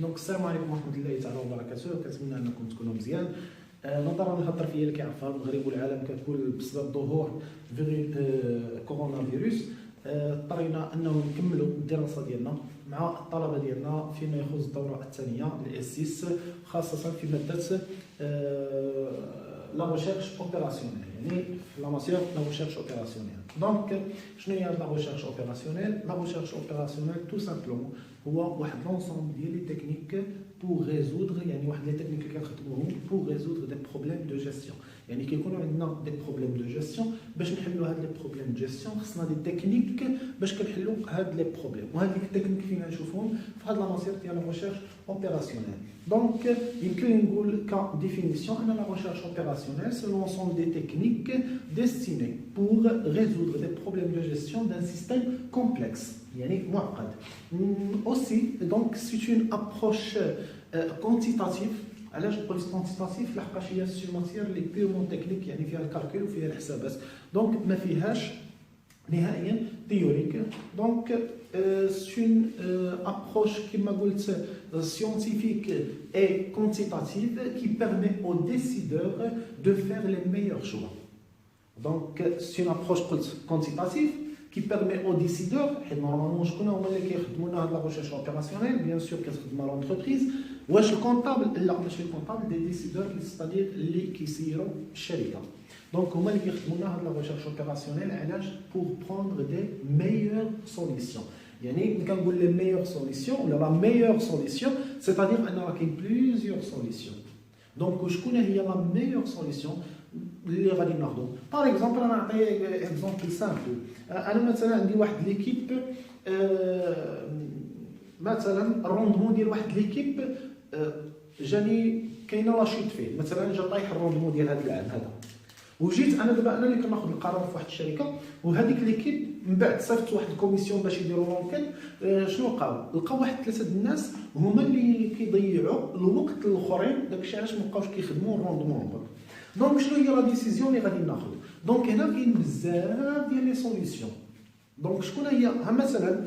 دونك السلام عليكم ورحمه الله تعالى وبركاته. كنتمنى انكم تكونوا مزيان. نظرا للهضره فيا اللي كيعرفها المغرب والعالم كتكون بسبب ظهور كورونا فيروس، اضطرينا انه نكملوا الدراسه ديالنا مع الطلبه ديالنا فيما يخص الدوره الثانيه للاسيس، خاصه في ماده لا ريشيرش اوبيراسيونيل، يعني في لا ماتيير لا ريشيرش اوبيراسيونيل. دونك شنو هي لا ريشيرش اوبيراسيونيل؟ لا ريشيرش اوبيراسيونيل تو سامبلومون هو واحد لونسومبل ديال لي تكنيك بور ريزودر، يعني واحد لي تكنيك اللي كنخدموهم بور ريزودر دي بروبليم دو جيستيون. يعني كيكونوا عندنا دي بروبليم دو جيستيون، باش نحلوا هاد لي بروبليم دو جيستيون خصنا دي تكنيك باش كنحلوا هاد لي بروبليم، وهاد لي تكنيك فين نشوفوهم في هاد لا ماتيير ديال لا ريشيرش اوبيراسيونيل. دونك يمكن نقول كديفينيسيون ان لا ريشيرش اوبيراسيونيل سي لونسومبل دي تكنيك ديستيني بور ريزودر دي بروبليم دو جيستيون دان سيستيم كومبلكس، يعني معقد. aussi donc c'est une approche quantitative. علاش قلت كونتيتاتيف؟ لحقاش هي سي ماتيير اللي بيرمون تكنيك، يعني فيها الكالكول وفيها الحسابات، دونك ما فيهاش نهائيا تيوريك. دونك سي اون ابروش كما قلت scientifique et quantitative qui permet aux décideurs de faire les meilleurs choix. Donc c'est une approche quantitative qui permet aux décideurs، حيت نورمالمون شكون هما اللي كيخدموا لنا هاد لا ريشيرش اوبيراسيونيل؟ بيان سور كتخدم لونتربريز. واش الكونطابل؟ لا ماشي الكونطابل، دي ديسيدور ستادير اللي كيسيروا الشركه. دونك هما اللي كيخدموا لنا هاد لا ريشيرش اوبيراسيونيل. علاش؟ بور بروندر دي ميور سوليسيون. يعني ملي كنقول لي ميور سوليسيون ولا لا ميور سوليسيون سيتادير ان راه كاين بليزيور سوليسيون. دونك شكون هي لا ميور سوليسيون اللي غادي ناخذو؟ باغ اكزومبل انا نعطي اكزومبل سامبل. انا مثلا عندي واحد ليكيب، مثلا الروندمون ديال واحد ليكيب جاني كاينه لاشيت فيه، مثلا جا طايح الروندمون ديال هذا العام هذا، وجيت انا دابا انا اللي كناخذ القرار في واحد الشركه، وهذيك ليكيب من بعد صيفط واحد الكوميسيون باش يديروا لونكيت. شنو لقاو واحد ثلاثه الناس هما اللي كيضيعوا الوقت الاخرين، داكشي علاش ما بقاوش كيخدموا الروندمون. دونك شنو هي لا ديسيزيون اللي غادي ناخذ؟ دونك هنا كاين بزاف ديال لي سوليسيون. دونك شكون هي؟ مثلا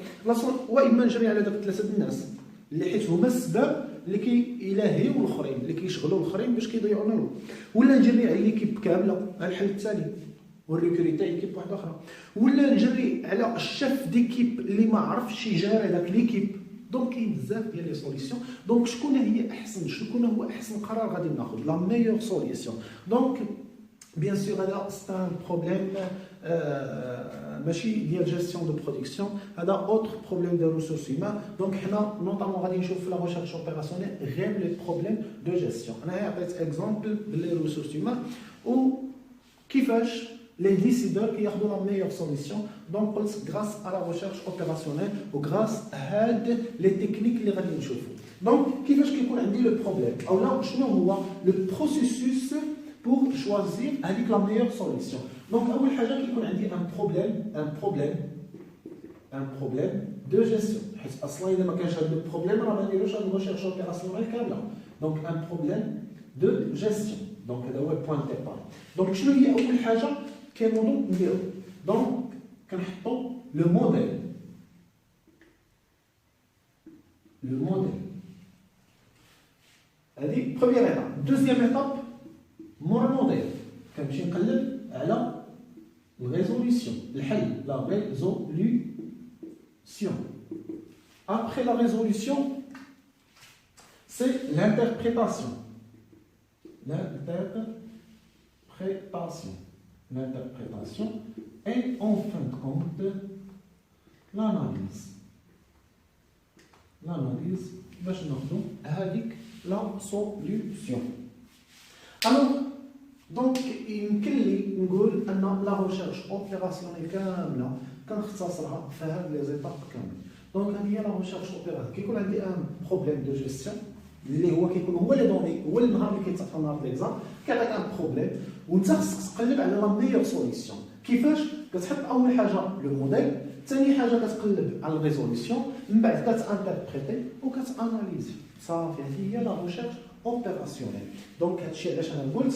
واما نجري على داك ثلاثه الناس اللي حيت هما السبب اللي كيلاهيو الاخرين، اللي كيشغلوا الاخرين باش كيضيعوا لنا الوقت، ولا نجري على ليكيب كامله، الحل الثاني والريكوريتي ليكيب واحده اخرى، ولا نجري على الشيف ديكيب اللي ما عرفش يجاري داك ليكيب. دونك كاين بزاف ديال لي سوليسيون. دونك شكون هي احسن، شكون هو احسن قرار غادي ناخذ؟ لا ميور سوليسيون. دونك بيان سور هذا سي ان بروبليم ماشي ديال جيستيون دو برودكسيون، هذا اوتر بروبليم ديال ريسورس هيومان. دونك حنا نوطامون غادي نشوف في لا ريشيرش اوبيراسيونيل غير لي بروبليم دو جيستيون. انا عطيت اكزومبل باللي ريسورس هيومان وكيفاش les décideurs qui ont la meilleure solution. Donc grâce à la recherche opérationnelle ou grâce à les techniques اللي غادي نشوفوا. Donc كيفاش كيكون عندي لو بروبليم او لا شنو هو لو بروسيسوس pour choisir هذيك la meilleure solution. Donc اول حاجه كيكون عندي un problème de gestion، حيت اصلا اذا ما كانش هذا البروبليم راه ما نديروش هذه الريشيرش اوبيراسيونيل كامله. دونك un problème de gestion. دونك هذا هو البوان ديبار. دونك شنو هي اول حاجه كنوضو نديرو؟ دونك كنحطو لو موديل. هذه بروميير ايتاب. دوزيام ايتاب مور الموديل كنمشي نقلب على الريزوليسيون، الحل، لا ريزوليسيون. Après la résolution, c'est l'interprétation. L'interprétation et en fin de compte l'analyse باش ناخذوا هذيك لا سوليوشن. الوغ دونك يمكن لي نقول ان لا ريشيرش اوبيراسيونيل كامله كنختصرها في هاد لي زيتاب كامل. دونك هذه هي لا ريشيرش اوبيراسيونيل. كيكون عندي ان بروبليم دو جيستيون اللي هو كيكون هو لي دوني، هو النهار اللي كيتصفى نهار ليكزام كيعطيك ان بروبليم وانت خصك تقلب على لا ميور سوليسيون. كيفاش؟ كتحط اول حاجه لو موديل، ثاني حاجه كتقلب على الريزوليسيون، من بعد كتانتربريتي وكتاناليزي. صافي هذه هي لا ريشيرش اوبيراسيونيل. دونك هادشي علاش انا قلت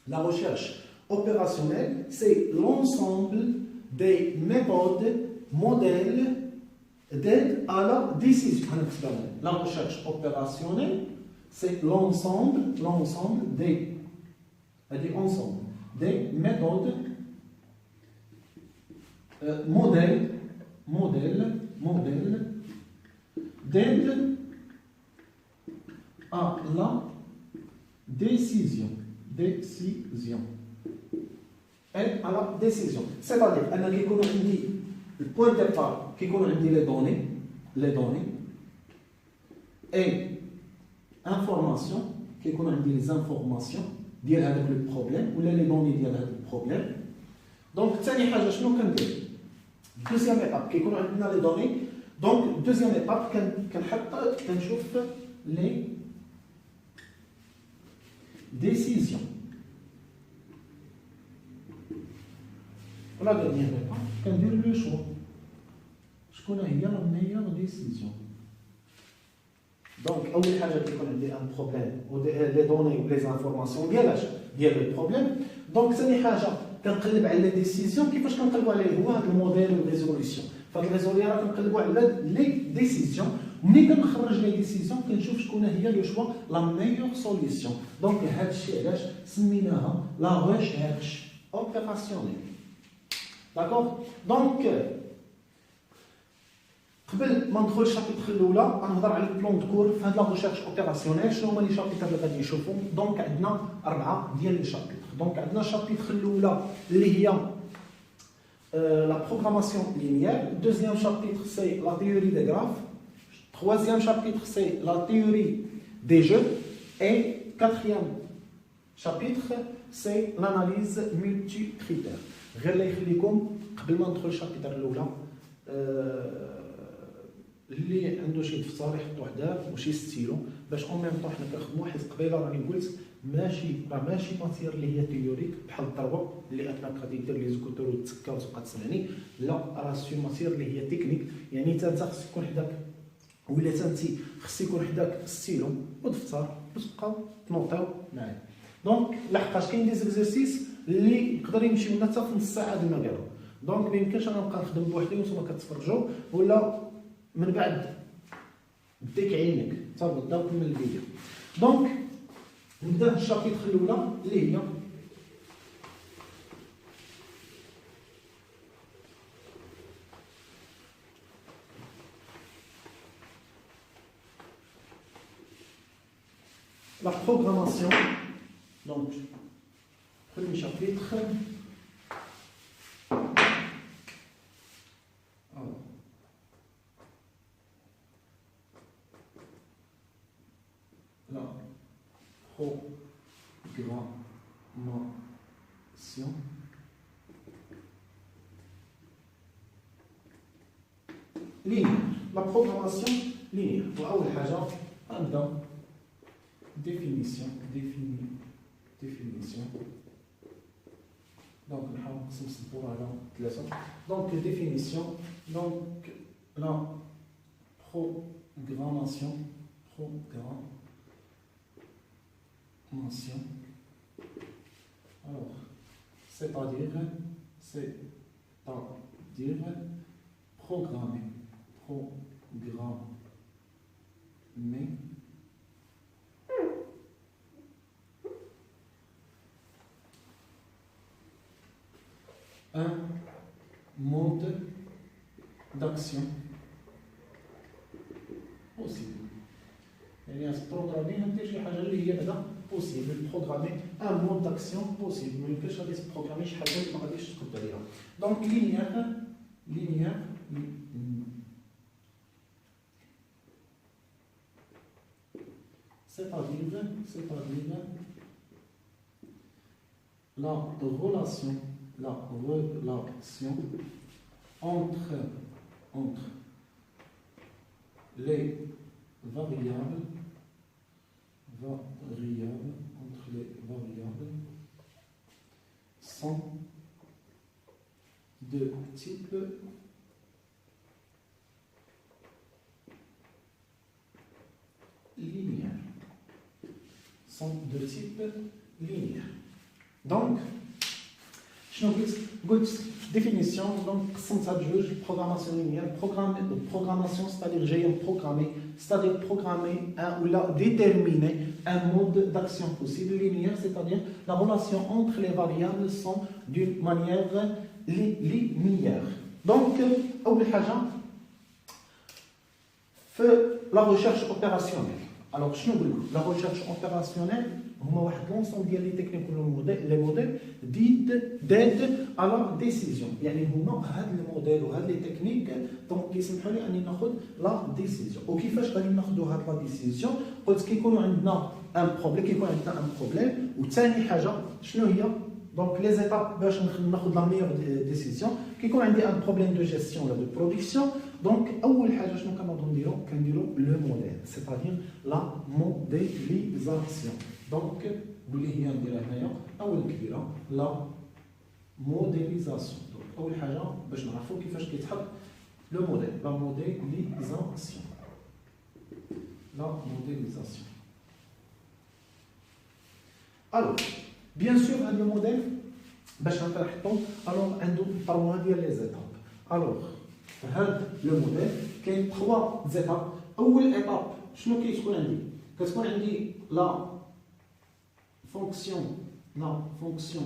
لا ريشيرش اوبيراسيونيل سي لونسومبل دي ميثود، modèles d'aide à la décision. La recherche opérationnelle, c'est l'ensemble des méthodes, modèles d'aide à la décision. Aide à la décision. C'est-à-dire, le point de départ, qui connaît les données, et information, qui connaît les informations, avec le problème, ou les données avec le problème. Donc, deuxième étape, qui connaît les données. Donc, deuxième étape, qu'on chauffe les décisions. La dernière étape, qu'on dit le choix. Je connais la meilleure décision. Donc, أول حاجة كيكون عندي un problème ou les données ou les informations ديال le problème. Donc, ثاني حاجة كنقلب على les décisions. كيفاش كنقلبوا عليه هو هذا الموديل والريزوليسيون. فهاد الريزوليسيون راه كنقلبوا على les décisions. ملي كنخرج les décisions كنشوف شكون هي لو شوا la meilleure solution. Donc, هذا الشيء علاش سميناها la recherche opérationnelle. D'accord? Donc, قبل ما ندخل الشابيتر الاولى غنهضر على البلان دو كور في هذه لا ريشيرش اوبيراسيونيل. شنو هما لي شابيتر اللي غادي نشوفهم؟ دونك عندنا 4 ديال لي شابيتر. دونك عندنا الشابيتر الاولى اللي هي لا بروغراماسيون لينيير. دوزيام شابيتر سي لا تيوري دي غراف. troisième chapitre c'est la théorie des jeux et quatrième chapitre c'est l'analyse multicritère. غير اللي يخليكم قبل ما ندخل الشابيتر الاولى اللي عنده شي دفتر يحطو حداه وشي ستيلو باش اون ميم طون حنا كنخدمو. حيت قبيله راني قلت ماشي ماتير اللي هي تيوريك بحال الضربه اللي انك غادي دير لي زكوتور وتسكا وتبقى تسمعني. لا، راه سي ماتير اللي هي تكنيك. يعني انت خصك يكون حداك ولا انت خص يكون حداك ستيلو ودفتر وتبقاو تنوطيو معايا. دونك لحقاش كاين دي زيكزارسيس اللي يقدر يمشيو لنا حتى في نص ساعه ديال ما قالوا. دونك ما يمكنش انا نبقى نخدم بوحدي وانتم كتفرجوا ولا من بعد ديك عينك تبدا وكمل الفيديو. دونك نبدا الشابيتر الاولى اللي هي la programmation. Donc, premier chapitre. Alors, la programmation linéaire. La programmation linéaire. وأول حاجة غنبدا définition. Donc, donc définition. Donc, la programmation. Alors, c'est-à-dire programmer un mode d'action possible. يعني programmer ندير شي حاجه اللي هي بعدا possible. programmer un mode d'action possible. ما يمكنش غادي تبروغرامي شي حاجه ما غاديش تقدر عليها. دونك linéaire c'est-à-dire la relation entre les variables sont de type linéaire. Donc, شنو قلت définition, donc قسمتها بجوج programmation linéaire programmation c'est-à-dire j'ai programmé c'est-à-dire programmer ou déterminer un mode d'action possible linéaire c'est-à-dire la relation entre les variables sont d'une manière linéaire. Donc أول حاجة في la recherche opérationnelle. Alors شنو نقول لكم؟ La recherche opérationnelle هما واحد لونسون ديال لي تكنيك ولا لي موديل ديد على لا ديسيزيون، يعني هما هاد الموديل وهاد لي تكنيك دونك كيسمحوا لي اني ناخذ لا ديسيزيون. وكيفاش غادي ناخذوا هاد لا ديسيزيون؟ قلت كيكونوا عندنا ان بروبليم، كيكون عندنا ان بروبليم، وثاني حاجه شنو هي؟ دونك لي زيتاب باش ناخذ لا ميور ديسيزيون. كيكون عندي ان بروبليم دو جيستيون ولا دو برودكسيون، دونك اول حاجه شنو كنوضو كنديرو لو موديل سيتادير لا موديليزاسيون. دونك واللي هي نديرها هنايا اول كبيره لا موديليزاسيون. دونك اول حاجه باش نعرفوا كيفاش كيتحط لو موديل لا موديليزاسيون. لا موديليزاسيون. الوغ بيان سور هذا الموديل باش نحطو الوغ عنده 3 ديال لي زيتاب. الوغ في هذا لو موديل كاين 3 زيتاب. اول ايتاب شنو كيتكون عندي؟ كتكون عندي لا fonction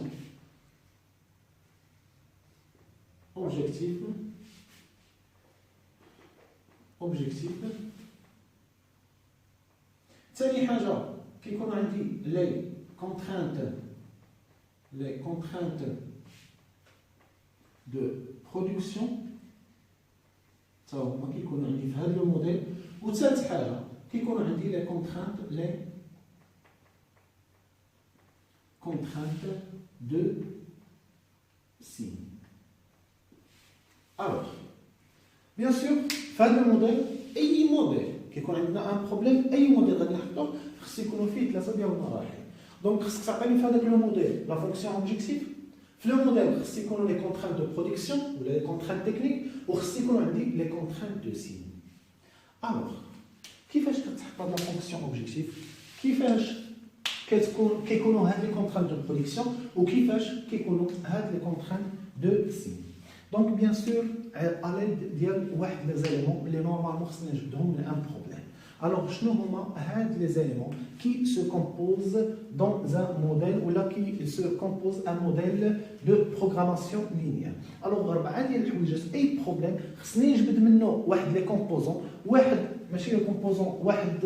objectif. ثاني حاجه كيكون عندي les contraintes de production تا هما كيكونوا عندي في هذا الموديل. وثالث حاجه كيكونوا عندي les contraintes de signe. Alors, bien sûr, faire le modèle, أي modèle كيكون عندنا un problème أي modèle غادي نحطو خص يكونوا فيه 3 ديال المراحل. دونك خصك تعطيني في هذاك لو موديل لا فونكسيون اوبجيكتيف، في لو موديل خص يكونوا لي كونترانت دو برودكسيون ولا لي كونترانت تكنيك، وخص يكونوا عندي لي كونترانت دو سين. الوغ كيفاش كتحط هاد لا فونكسيون اوبجيكتيف؟ كيفاش كيكونوا هاد لي كونترانت دو برودكسيون وكيفاش كيكونوا هاد لي كونترانت دو سين؟ دونك بيان سور على ليد ديال واحد لي زاليمون اللي نورمالمون خصنا نجبدهم من ان بروبليم. Alors, شنو هما هاد les éléments qui se composent dans un modèle ou là qui se compose un modèle de programmation linéaire. Alors, 4 ديال الحوايج اي بروبليم خصني نجبد منه واحد لي كومبوزون، واحد ماشي لي كومبوزون، واحد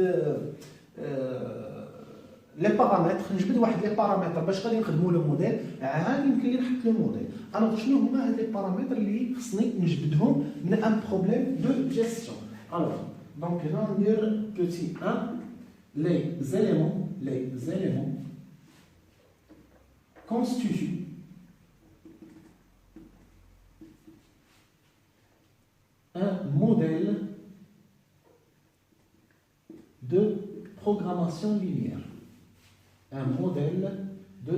لي بارامتر، نجبد واحد لي بارامتر باش غادي نخدموا لو موديل، عاد يمكن لي نحط لو موديل. الوغ شنو هما هاد لي بارامتر اللي خصني نجبدهم من ان بروبليم دو جيستيون؟ الوغ donc là on va dire petit 1 les éléments constituent un modèle de programmation linéaire. Un modèle de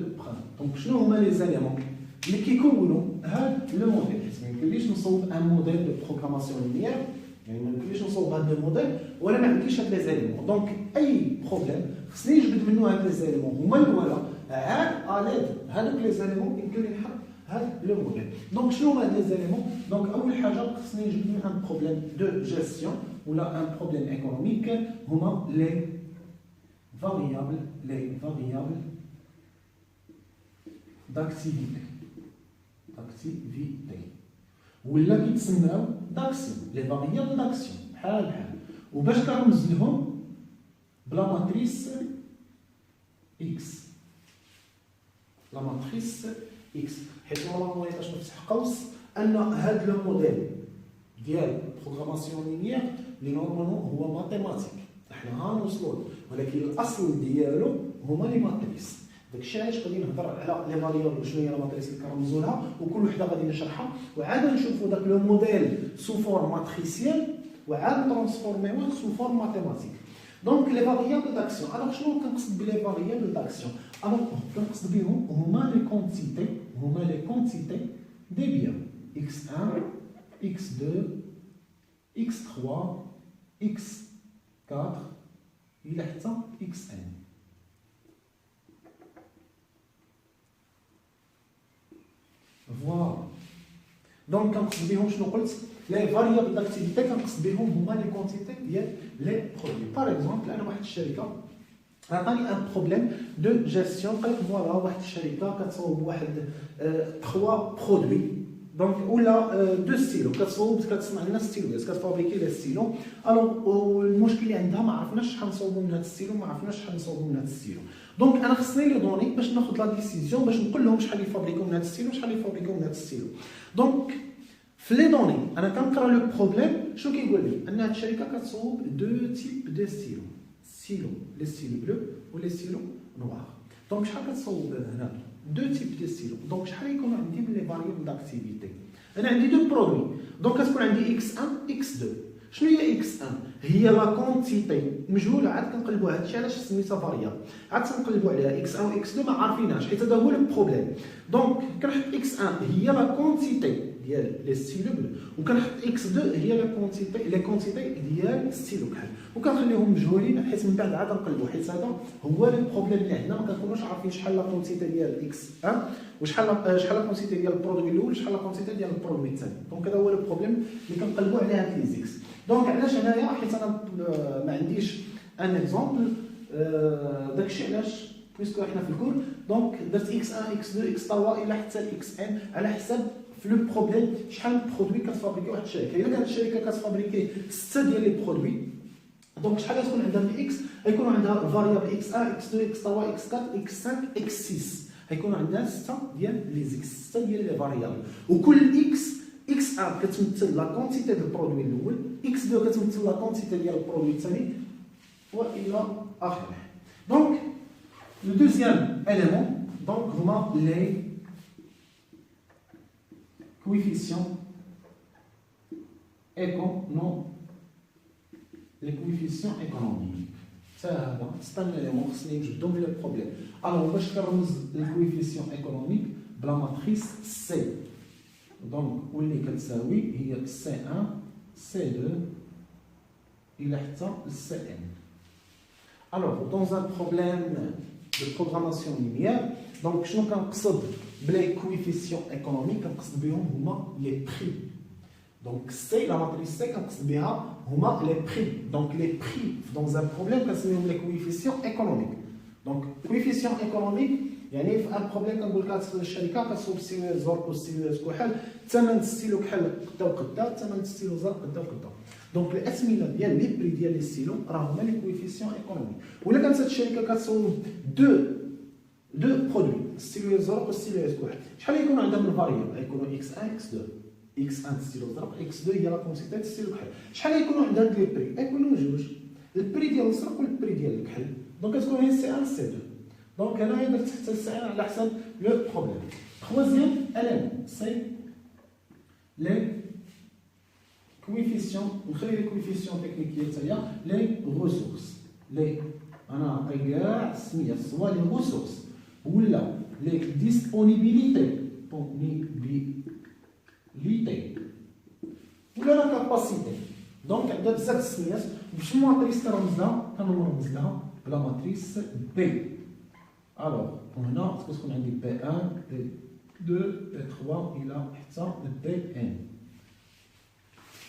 donc شنو هما les éléments اللي كيكونوا هذا لو موديل؟ ما يمكنليش نصوب ان موديل دو بروغراماسيون لينيير، يعني ما يمكنليش نصوب هذا الموديل ولا ما عنديش هاد لي زاليمون. دونك اي بروبليم خصني نجبد منه هاد لي زاليمون هما الاولى، عاد اليد هذوك لي زاليمون يمكن لي نحط هاد لو موديل. دونك شنو هما هاد لي زاليمون؟ دونك اول حاجه خصني نجبد منه ان بروبليم دو جيستيون ولا ان بروبليم ايكونوميك، هما لي variables d'activité ولا كيتسماو داكسيون، لي فاريابل داكسيون بحال وباش كنرمز لهم بلا ماتريس اكس. لا ماتريس اكس حيت نورمالمون باش نفتح قوس ان هاد لو موديل ديال بروغراماسيون لينيير اللي نورمالمون هو ماتيماتيك احنا غنوصلوا له، ولكن الاصل ديالو هما لي ماتريس. داكشي علاش غادي نهضر على لي فاليور وشنو هي لا ماتريس اللي كنرمزوا لها وكل وحده غادي نشرحها، وعاد نشوفوا داك لو موديل سو فورم ماتريسيال وعاد ترانسفورميوه سو فورم ماتيماتيك. دونك لي فاريابل داكسيون، الوغ شنو كنقصد بلي فاريابل داكسيون؟ الوغ كنقصد بهم هما لي كونتيتي دي بيان x1 x2 x3 x4 الى حتى xn. Voilà. دونك كنقصد بهم شنو قلت لي فاريابل داكتيفيتي كنقصد بهم هما لي كونتيتي ديال لي برودوي. باغ اكزومبل انا واحد الشركه عطاني ان بروبليم دو جيستيون، قال لك فوالا واحد الشركه كتصاوب واحد 3 برودوي دونك ولا دو ستيلو كتصنع لنا ستيلوات كتفابريكي لي ستيلو. الوغ المشكل اللي عندها ما عرفناش شحال نصاوبوا من هذا الستيلو، ما عرفناش شحال نصاوبوا من هذا الستيلو. دونك انا خصني لي دوني باش ناخذ لا ديسيزيون باش نقول لهم شحال يفابريكيو من هذا الستيلو شحال يفابريكيو من هذا الستيلو. دونك في لي دوني انا كنقرا لو بروبليم شنو كيقول لي ان هذه الشركه كتصاوب دو تيب دو ستيلو، ستيلو لي ستيلو بلو و لي ستيلو نوار. دونك شحال كتصاوب هنا دو تيب دو ستيلو. دونك شحال يكونوا عندي من لي فاريابل داكتيفيتي؟ انا عندي دو برودوي دونك كتكون عندي اكس 1 اكس 2. شنو هي اكس 1؟ هي لا كونتيتي مجهوله، عاد كنقلبوا هذا الشيء علاش سميتها فاريابل، عاد تنقلبوا عليها اكس 1 و اكس 2 ما عارفينهاش حيت هذا هو البروبليم. دونك كنحط اكس 1 هي لا كونتيتي ديال لي ستيلو بلو وكنحط اكس 2 هي لا كونتيتي ديال ستيلو كحل وكنخليهم مجهولين حيت من بعد عاد نقلبوا حيت هذا هو البروبليم اللي عندنا ما كنكونوش عارفين شحال لا كونتيتي ديال اكس 1 وشحال لا كونتيتي ديال البرودوي الاول وشحال لا كونتيتي ديال البرودوي الثاني. دونك هذا هو البروبليم اللي كنقلبوا عليه هاد لي زيكس. دونك علاش هنايا حيت انا ما عنديش ان اكزومبل داكشي علاش بويسكو حنا في الكور دونك درت اكس 1 اكس 2 اكس 3 الى حتى اكس ان على حسب في لو بروبليم شحال برودوي كتفابريكي واحد الشركه. الا كانت الشركه كتفابريكي 6 ديال لي برودوي دونك شحال غتكون عندها في اكس؟ غيكون عندها فاريابل اكس 1 اكس 2 اكس 3 اكس 4 اكس 5 اكس 6 غيكون عندها 6 ديال لي زيكس 6 ديال لي فاريابل وكل اكس 1 كتمثل لا كونتيتي ديال البرودوي الاول، اكس 2 كتمثل لا كونتيتي ديال البرودوي الثاني والى اخره. دونك لو دوزيام اليمون دونك هما لي coefficients économiques. هذا ستان اليمون خصني نجبدهم في البروبليم. الوغ باش كنرمز الكويفيسيون ايكونوميك بلا ماتريس سي دونك واللي كتساوي هي سي 1 سي 2 الى حتى سي ان. الوغ دون ان بروبليم دو بروغراماسيون لينيير دونك شنو كنقصد بلي كويفيسيون ايكونوميك؟ كنقصد بهم هما لي بري. دونك سي لا ماتريس سي كنقصد بها هما لي بري. دونك لي بري دون ان بروبليم كنسميهم لي كويفيسيون ايكونوميك. دونك كويفيسيون ايكونوميك يعني في ان بروبليم كنقول لك الشركه كتصوب ستيلو زرق وستيلو كحل، ثمن ستيلو كحل قدا وقدا، ثمن ستيلو زرق قدا وقدا. دونك الاسمنه ديال لي بري ديال لي ستيلو راه هما لي كويفيسيون ايكونوميك. ولا كانت هاد الشركه كتصوب دو برودوي ستيلو زرق وستيلو كحل، شحال يكون عندها من فاريابل؟ يكونوا اكس 1 اكس 2 اكس 1 ستيلو زرق اكس 2 هي لا كونسيتي ستيلو كحل. شحال يكونوا عندها لي بري؟ يكونوا جوج، البري ديال الزرق والبري ديال الكحل. دونك كتكون هي سي 1 سي 2. دونك هنايا درت حتى سي 1 على حسب لو بروبليم. troisième élément c'est les coefficients نخلي لي كويفيسيون تكنيكيه حتى هي لي ريسورس. لي انا عطي كاع السميه سوا لي ريسورس ولا لي ديسپونيبيليتي ولا لا كاباسيتي. دونك عندها بزاف السميات باش الماتريس كنرمز لها بلا ماتريس بي. الوغ هنا تكون عندي بي 1 بي 2 بي 3 الى حتى بي ان.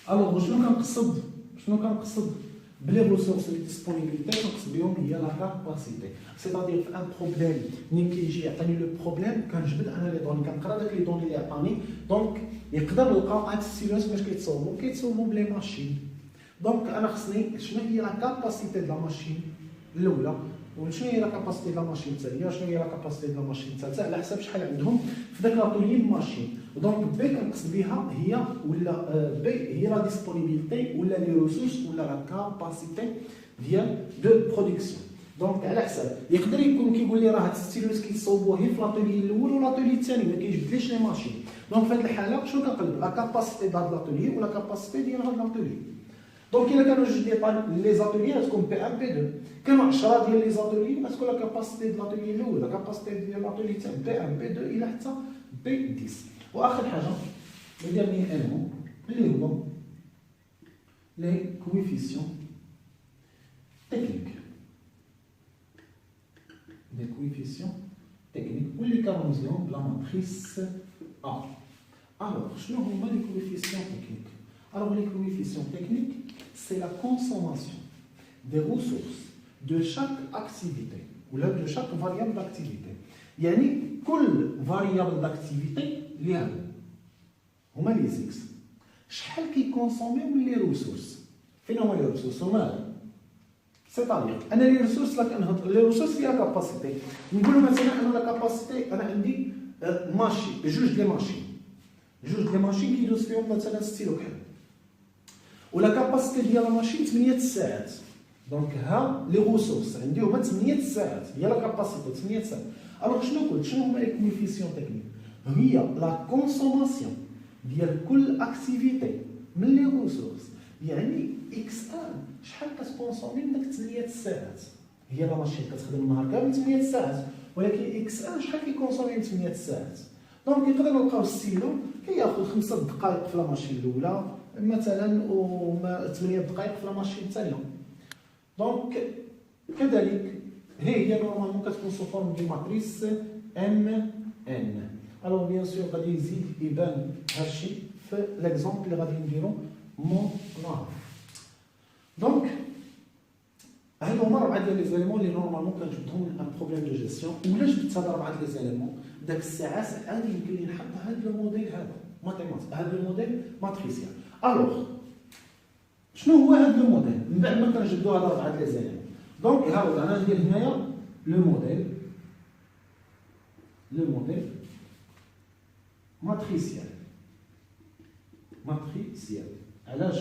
الوغ شنو كنقصد بلي ريسورس لي ديسپونيبيليتي؟ كنقصد بهم هي لا كاباسيتي. سيتادير في ان بروبليم ملي كيجي يعطيني لو بروبليم كنجبد انا لي دوني كنقرا داك لي دوني اللي عطاني. دونك يقدر نلقاو هاد السيلوات فاش كيتصاوبوا بلي ماشين. دونك انا خصني شنو هي لا كاباسيتي د لا ماشين الاولى وشنو هي لا كاباسيتي د لا ماشين الثانيه وشنو هي لا كاباسيتي د لا ماشين الثالثه على حسب شحال عندهم في داك لاتولي ماشين. دونك بي كنقصد بها هي ولا بي هي لا ديسپونيبيليتي ولا لي ريسورس ولا لا كاباسيتي ديال دو برودكسيون. دونك على حساب يقدر يكون كيقول لي راه هاد الستيلوس كيتصاوبوا غير في لاتولي الاول ولا لاتولي الثاني ما كيجبدليش لي ماشين. دونك في هاد الحاله شنو كنقلب؟ لا كاباسيتي د هاد لاتولي ولا كاباسيتي ديال هاد لاتولي. دونك الا كانوا جوج ديال لي زاتولي غتكون بي 1 بي 2. كانوا 10 ديال لي زاتولي غتكون لا كاباسيتي د لاتولي الاول لا كاباسيتي ديال لاتولي الثاني بي 1 بي 2 الى حتى بي 10. واخر حاجه لو ديرني اليمون اللي هو لي كويفيسيون تكنيك. لي كويفيسيون تكنيك واللي كنرمز لهم بلا ماتريس ا. Alors, شنو هما les coefficients techniques? Alors, les coefficients techniques, c'est la consommation des ressources de chaque activité ou là de chaque variable d'activité. يعني كل variable d'activité ليها هما les x. شحال كيكونسوميو من لي ريسورس؟ فين هما لي ريسورس؟ هما سيتادير انا لي ريسورس لا كنهضر لي ريسورس هي كاباسيتي. نقولوا مثلا انا لا كاباسيتي انا عندي ماشين جوج ديال ماشين كيدوز فيهم مثلا 6 لوكان ولا كاباسيتي ديال لا ماشين 8 ساعات. دونك ها لي ريسورس عندي هما 8 ساعات هي لا كاباسيتي 8 ساعات. الوغ شنو قلت شنو هما لي كوفيسيون تكنيك؟ هي لا كونسوماسيون ديال كل اكتيفيتي من لي ريسورس. يعني اكس ان شحال كتكونسومي من داك 8 ساعات؟ هي لا ماشين كتخدم النهار كامل 8 ساعات ولكن اكس ان شحال كيكونسومي من 8 ساعات؟ دونك نقدر نلقاو السيلو كياخذ 5 دقائق في لا ماشين الاولى مثلا و 8 دقائق في لا ماشين الثانيه. دونك كذلك هي نورمالمون كتكون سو فورم دي ماتريس ام ان. الوغ بيان سور غادي يزيد يبان هادشي في ليكزومبل اللي غادي نديرو مون نهار. دونك هادو هما 4 ديال لي زاليمون اللي نورمالمون كنجبدهم ان بروبليم دو جيستيون. ولا جبت هاد 4 ديال لي زاليمون داك الساعات عادي يمكن لي نحط هاد الموديل هذا ماتيماتيك هاد الموديل ماتريسيان. الوغ شنو هو هاد الموديل؟ من بعد ما كنجبدو هاد 4 ديال لي زاليمون دونك ها انا ندير هنايا لو موديل ماتريسيان. علاش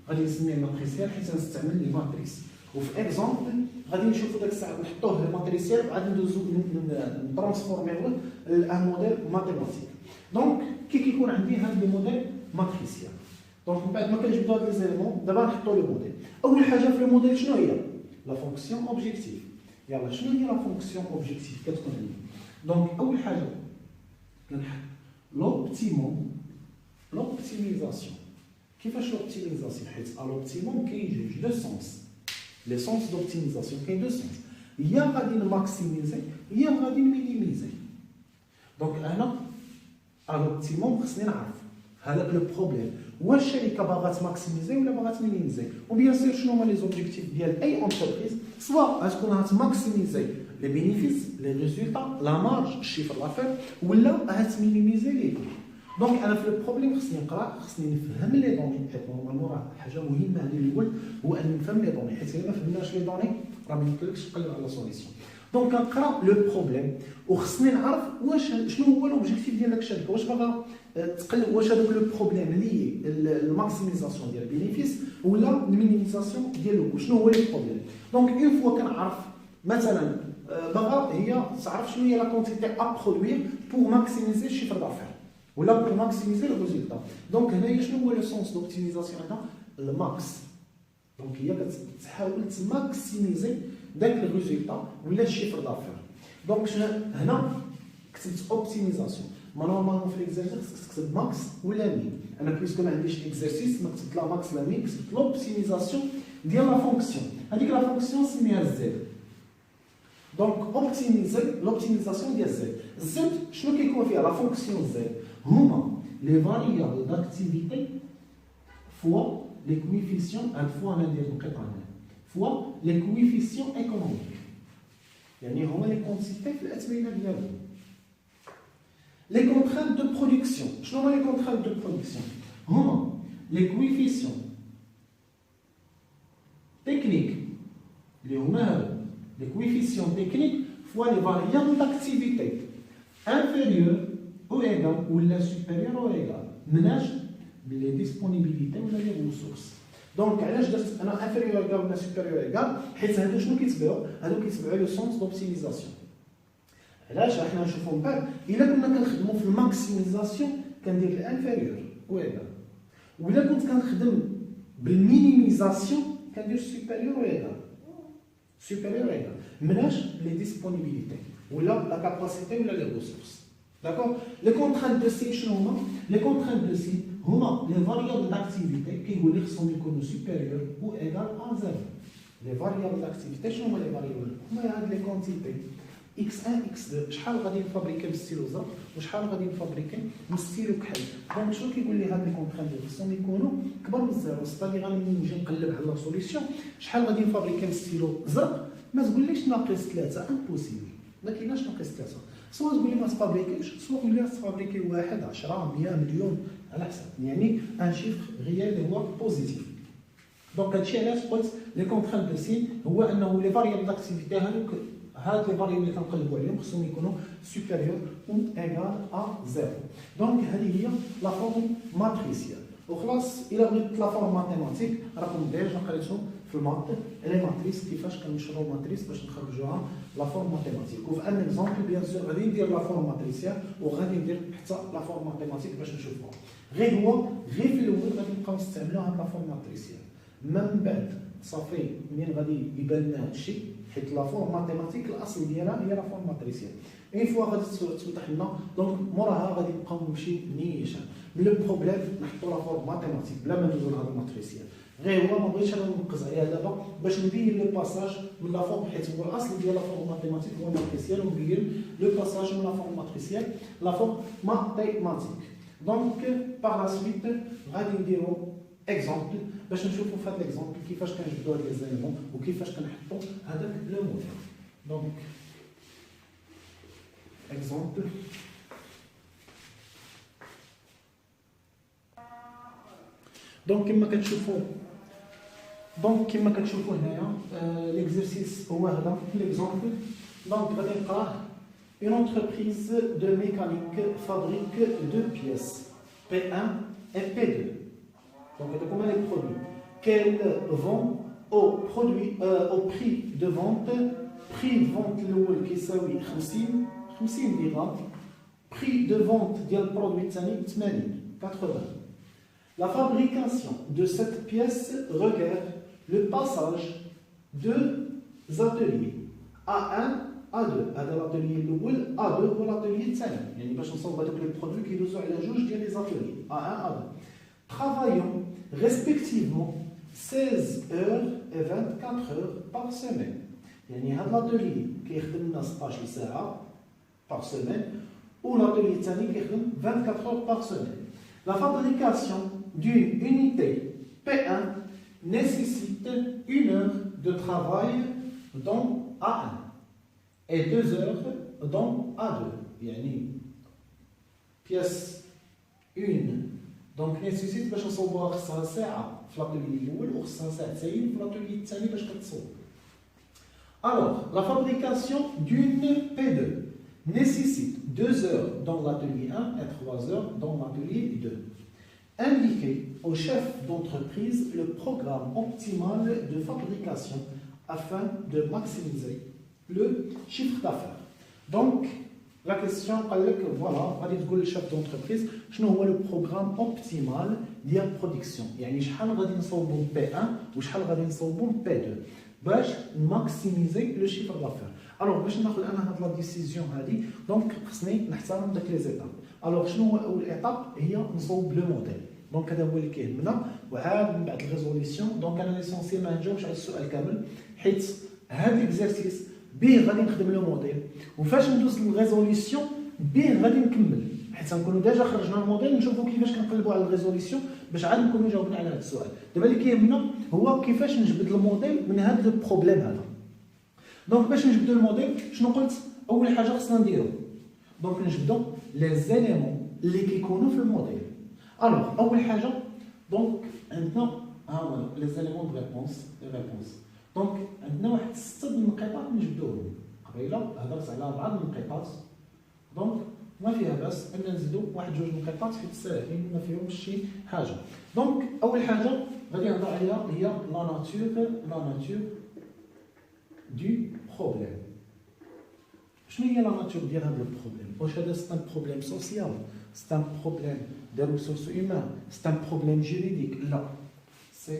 غادي نسميه ماتريسيان؟ حيت غنستعمل لي ماتريس. وفي اكزومبل غادي نشوفوا داك الساعه نحطوه ماتريسيان وعاد ندوزو نترانسفورميوه لان موديل ماتيماتيك. دونك كي كيكون عندي هاد لو موديل ماتريسيان دونك من بعد ما كنجبدو هاد لي زيليمون دابا نحطو لو موديل. اول حاجه في لو موديل شنو هي؟ لا فونكسيون اوبجيكتيف. يلا شنو هي لا فونكسيون اوبجيكتيف كتكون عندي؟ دونك اول حاجه كنحط l'optimisation. كيفاش l'optimisation؟ حيت l'optimum كاين جوج دو سونس. لي سونس d'optimisation كاين دو سونس. يا غادي نماكسيميزي يا غادي نمينيميزي. دونك انا l'optimum خصني نعرف هذاك لو بروبليم واش الشركه باغا تماكسيميزي ولا باغا تمينيميزي. وبيان سير شنو هما لي زوبجيكتيف ديال اي انتربريز؟ سواء غتكون غتماكسيميزي لي بينيفيس لي ريزولتا لا مارج الشيفر لافير ولا غتمينيميزي لي كو. دونك انا في البروبليم خصني نقرا خصني نفهم لي دوني. حيت نورمالمون راه حاجه مهمه هذه الاول هو ان نفهم لي دوني حيت الا ما فهمناش لي دوني راه ما يمكنلكش تقلب على سوليسيون. دونك كنقرا لو بروبليم وخصني نعرف واش شنو هو لوبجيكتيف ديال داك الشركه. واش باغا تقلب واش هذاك لو بروبليم لي الماكسيميزاسيون ديال البينيفيس ولا المينيميزاسيون ديال لو كو. شنو هو لو بروبليم؟ دونك اون فوا كنعرف مثلا باغا هي تعرف شنو هي لا كونتيتي ا برودوير بور ماكسيميزي الشيفر دافير ولا بور ماكسيميزي لو ريزولتا. دونك هنايا شنو هو لو سونس دوبتيميزاسيون هنا؟ الماكس. دونك هي كتحاول تماكسيميزي داك الريزولتا ولا الشيفر دافير. دونك هنا كتبت اوبتيميزاسيون. ما نورمالمون في ليكزارسيس خصك تكتب ماكس ولا مين. انا بيسكو ما عنديش اكزارسيس ما كتبت لا ماكس لا مين كتبت لوبتيميزاسيون ديال لا فونكسيون. هذيك لا فونكسيون سميها زد. دونك اوبتيميزي لوبتيميزاسيون ديال زد. زد شنو كيكون فيها؟ لا فونكسيون زد هما لي فاريابل داكتيفيتي فوا لي كويفيسيون فوا انا ندير نقيط هنا فوا لي كويفيسيون ايكونوميك. يعني هما لي كونتيتي في الاثمنه ديالهم. لي كونترانت دو برودكسيون. شنو هما لي كونترانت دو برودكسيون؟ هما لي كويفيسيون تكنيك اللي هما les coefficients techniques fois les variables d'activité inférieures ou égales ou la supérieure ou égale مناش les disponibilités ou les ressources. دونك علاش درت انا inférieur ou égale ولا supérieur ou égale؟ حيت هادو شنو كيتبعوا؟ هادو كيتبعوا لو سونس دوبتيميزاسيون. علاش حنا نشوفوا من بعد الا كنا كنخدموا في الماكسيميزاسيون كندير الانفيريور و égale ولا كنت كنخدم بالمينيميزاسيون كندير supérieur ou égale. supérieur à égal. Ménage les disponibilités, ou là la capacité ou là les ressources. D'accord? Les contraintes de C, les contraintes de C, les variables d'activité qui sont supérieures ou égales à 0. Les variables d'activité, les variables, les quantités. x1 x2 شحال غادي نفابريكي بالستيلو زرق وشحال غادي نفابريكي بالستيلو كحل. دونك شنو كيقول لي هاد لي كونترانت خصهم يكونوا كبر من الزيرو. ستادي غادي نجي نقلب على لا سوليسيون شحال غادي نفابريكي بالستيلو زرق. ما تقوليش ناقص 3 امبوسيبل، ما كايناش ناقص 3. سواء تقول لي ما تفابريكيش، سواء تقول لي تفابريكي 1 10 100 مليون على حسب، يعني ان شيفر ريال اللي هو بوزيتيف. دونك هادشي علاش قلت لي كونترانت دو سين هو انه لي فاريابل داكتيفيتي هاد لي فاريابل اللي كنقلبوا عليهم خصهم يكونوا سوبيريور او ايغال ا 0. دونك هذه هي لا فورم ماتريسيال. وخلاص الا بغيت لا فورم ماتيماتيك راكم ديجا قريتو في المات لي ماتريس كيفاش كنشرو ماتريس باش نخرجوها لا فورم ماتيماتيك. وفي ان اكزومبل بيان سور غادي ندير لا فورم ماتريسيال وغادي ندير حتى لا فورم ماتيماتيك باش نشوفوها. غير في الاول غادي نبقاو نستعملوا هاد لا فورم ماتريسيال. من بعد صافي منين غادي يبان لنا هادشي حيت لا فورم ماتيماتيك الاصل ديالها هي لا فورم ماتريسيال. اين فوا غادي توضح لنا دونك موراها غادي نبقاو نمشي نيشان من لو بروبليم نحطوا لا فورم ماتيماتيك بلا ما ندوزو لهاد الماتريسيال. غير هو ما بغيتش انا نركز عليها دابا باش نبين لو باساج من لا فورم حيت هو الاصل ديال لا فورم ماتيماتيك هو ماتريسيال ونبين لو باساج من لا فورم ماتريسيال لا فورم ماتيماتيك. دونك باغ لا سويت غادي نديرو اكزومبل باش نشوفوا في هذا الاكزومبل كيفاش كنجبدوا هاد لي زاليمون وكيفاش كنحطوا هذاك لو موديل. دونك اكزومبل دونك كما كتشوفوا هنايا ليكزرسيس هو هذا ليكزومبل. دونك غادي نقراه une entreprise de mécanique fabrique 2 pièces P1 et P2. Donc comment les produits qu'elle vend au prix de vente الاول كيساوي 50 درهم. prix de vente ديال البرودوي الثاني 80. La fabrication de cette pièce requiert le passage de ateliers A1 A2. هذا l'atelier الاول A2 هو l'atelier الثاني، يعني باش نصاوب هذوك لي برودوي كيدوزو على جوج ديال لي ateliers A1 A2. Travaillons respectivement 16 heures et 24 heures par semaine. يعني هاد l'atelier كيخدم لنا 16 ساعة par semaine و l'atelier الثاني كيخدم 24 heures par semaine. La fabrication d'une unité P1 nécessite 1 heure de travail dans A1 et 2 heures dans A2. يعني pièce 1 donc nécessite باش نصوبوها خصها ساعة في l'atelier الأول وخصها ساعتين في l'atelier الثاني باش كتصوب. Alors, la fabrication d'une P2 nécessite 2 heures dans l'atelier 1 et 3 heures dans l'atelier 2. Indiquez au chef d'entreprise le programme optimal de fabrication afin de maximiser le chiffre d'affaires. Donc, la question est que voilà, غادي تقول للشيف d'entreprise شنو هو le programme optimal ديال production. يعني شحال غادي نصوبوا P1 وشحال غادي نصوبوا P2 باش نماكسيميزي لو شيفر دافير. الوغ باش ناخذ انا هاد لا ديسيزيون هادي دونك خصني نحترم داك لي زيتاب. الوغ شنو هو اول ايطاب هي نصوب لو موديل. دونك هذا هو اللي كيهمنا وعاد من بعد الريزوليسيون. دونك انا ليسونسيال ما نجاوبش على السؤال كامل حيت هاد ليكزارسيس به غادي نخدم لو موديل وفاش ندوز للريزوليسيون به غادي نكمل حيت غنكونوا ديجا خرجنا الموديل نشوفوا كيفاش كنقلبوا على الريزوليسيون باش عاد نكونوا جاوبنا على هذا السؤال. دابا اللي كيهمنا هو كيفاش نجبد الموديل من هذا البروبليم هذا. دونك باش نجبدوا الموديل شنو قلت اول حاجه خصنا نديرو دونك نجبدوا لي زيليمون اللي كيكونوا في الموديل. الوغ اول حاجه دونك عندنا ها لي زيليمون دو ريبونس دونك عندنا واحد 6 النقاط نجبدوهم. قبيله هضرت على 4 النقاط دونك ما فيها باس ان نزيدو واحد جوج نقاط حيت ساهلين ما فيهمش شي حاجه. دونك اول حاجه غادي نهضر عليها هي لا ناتور دو بروبليم. شنو هي لا ناتور ديال هذا البروبليم؟ واش هذا سي ان بروبليم سوسيال، سي ان بروبليم دو ريسورس هيومان، سي ان بروبليم جوريديك؟ لا، سي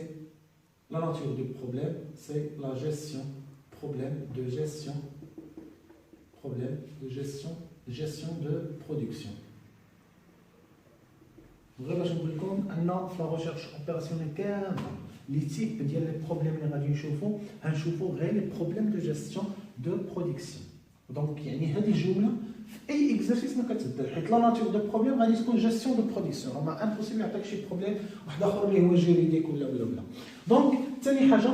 la nature du problème, c'est la gestion, gestion de production. غير باش نقول لكم ان في لا ريشيرش اوبيراسيونيل كامل لي تيب ديال لي بروبليم اللي غادي نشوفوا غنشوفوا غير لي بروبليم دو جيستيون دو برودكسيون. دونك يعني هذه الجمله في اي اكزرسيس ما كتبدل، حيت لا ناتور دو بروبليم غادي تكون جيستيون دو برودكسيون، ما امبوسيبل يعطيك شي بروبليم واحد اخر اللي هو جيريديك ولا. دونك ثاني حاجه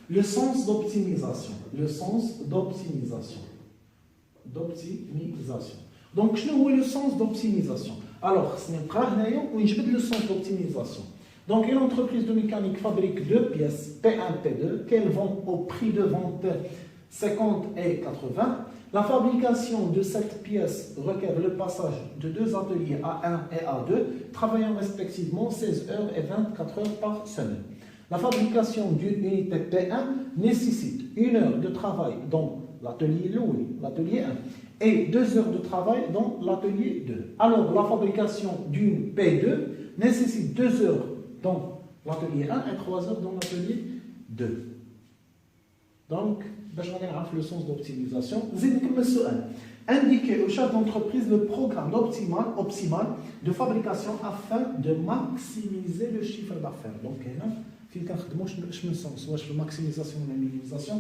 لو سونس دوبتيميزاسيون. لو سونس دوبتيميزاسيون. دونك شنو هو لو سونس دوبتيميزاسيون؟ الوغ خصني نقرا هنايا ونجبد لو سونس دوبتيميزاسيون. Donc, une entreprise de mécanique fabrique deux pièces P1, P2 qu'elle vend au prix de vente 50 et 80. La fabrication de cette pièce requiert le passage de deux ateliers A1 et A2, travaillant respectivement 16 heures et 24 heures par semaine. La fabrication d'une unité P1 nécessite 1 heure de travail dans l'atelier Louis, l'atelier 1, et 2 heures de travail dans l'atelier 2. Alors, la fabrication d'une P2 nécessite 2 heures dans l'atelier 1 et 3 heures dans l'atelier 2. Donc, je vais le sens d'optimisation. Indiquez au chef d'entreprise le programme optimal de fabrication afin de maximiser le chiffre d'affaires. Donc, je me sens la maximisation ou la minimisation.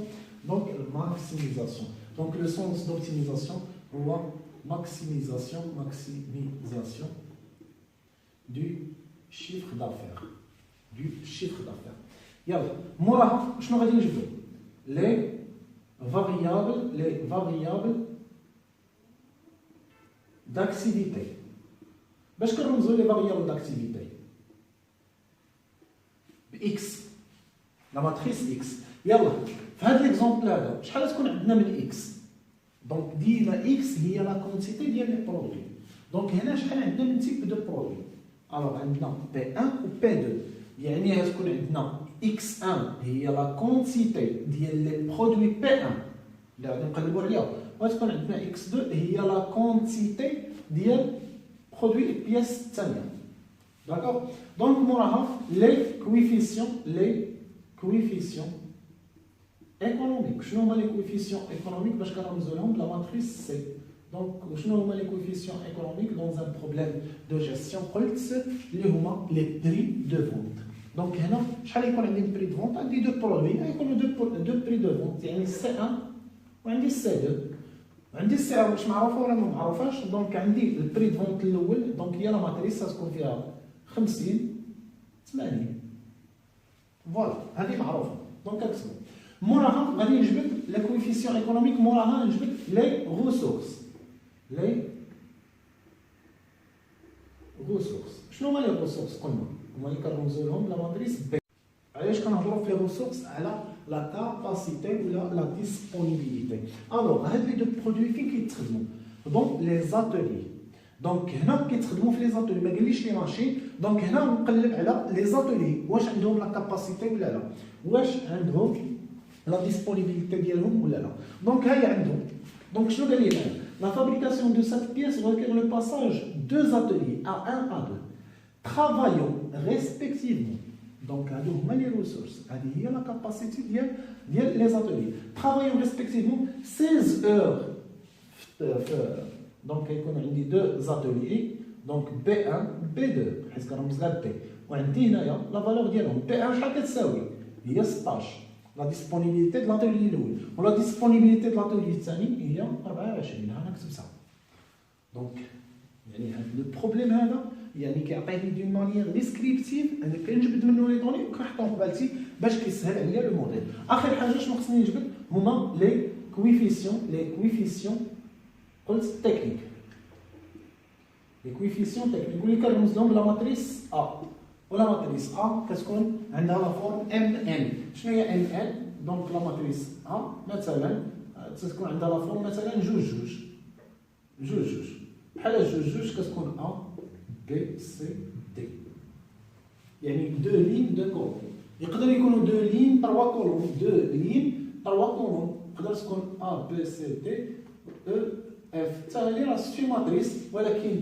Donc, maximisation. Donc, le sens d'optimisation ou maximisation du chiffre d'affaires. يلا موراها شنو غادي نجبدو les variables d'activité. باش كنرمزو les variables d'activité x la matrice x. يلا في هذا ليكزومبل هذا شحال تكون عندنا من x؟ دونك ديما x هي لا كونتيتي ديال لي برودوي. دونك هنا شحال عندنا من تيب دو برودوي؟ الوغ عندنا P1 و P2، يعني غتكون عندنا x1 هي لا كونتيتي ديال لي برودوي P1 اللي غادي نقلبوا عليها، وغتكون عندنا x2 هي لا كونتيتي ديال برودوي البياس الثانيه. داكوغ. دونك موراها لي كويفيسيون ايكونوميك. شنو هما لي كويفيسيون ايكونوميك باش كنرمزو لهم بلا ماتريس سي؟ Donc, شنو هما les coefficients économiques dans un problème de gestion قلت اللي هما les prix de vente. Donc هنا شحال يكون عندي prix de vente؟ عندي دو برودوي يكونوا دو prix de vente، يعني C1 وعندي C2. عندي C1 واش معروفه ولا ما معروفاش؟ دونك عندي البري دو فونت الاول، دونك هي لا ماتريس غتكون فيها 50 80. فوالا هذه معروفه. دونك كنكتبو موراها غادي نجبد لا كويفيسيون ايكونوميك، موراها نجبد لي ريسورس. شنو هما لي ريسورس؟ قلنا هما اللي كنرمزو لهم لا ماتريس بي. علاش كنهضروا في لي ريسورس؟ على لا كاباسيتي ولا لا ديسپونيبيليتي. الوغ هاد لي دو برودوي فين كيتخدموا؟ دونك لي زاتولي. دونك هنا كيتخدموا في لي زاتولي، ما قاليش لي ماشين. دونك هنا نقلب على لي زاتولي واش عندهم لا كاباسيتي ولا لا، واش عندهم لا ديسپونيبيليتي ديالهم ولا لا. دونك هاي عندهم. دونك شنو قال لي هنا؟ La fabrication de cette pièce requiert le passage de deux ateliers, A1 et A2, travaillant respectivement. Donc, les ressources, la capacité des ateliers. Travaillant respectivement 16 heures. Donc, il y a deux ateliers, donc B1, B2. Est-ce qu'on a B? La valeur de B1, chaque تساوي هي 16. La disponibilité de l'atelier الاول ولا disponibilité de l'atelier الثاني هي 24. ها نكتبها. دونك يعني هذا البروبليم هذا يعني كيعطيني دون مانيير ديسكريبتيف، انا كنجبد منه لي دوني وكنحطهم في بالتي باش كيسهل عليا لو موديل. اخر حاجه شنو خصني نجبد هما لي كويفيسيون قلت تكنيك. لي كويفيسيون تكنيك واللي كنرمز لهم لا ماتريس ا. ولا ماتريس A كتكون عندها لا فورم MN. شنو هي MN؟ دونك لا ماتريس A مثلا تكون عندها لا فورم مثلا جوج بحال جوج كتكون A B C D، يعني دو لين دو كولوم. يقدر يكونوا دو لين 3 كولوم، يقدر تكون A B C D E F. حتى هذه راه في ماتريس ولكن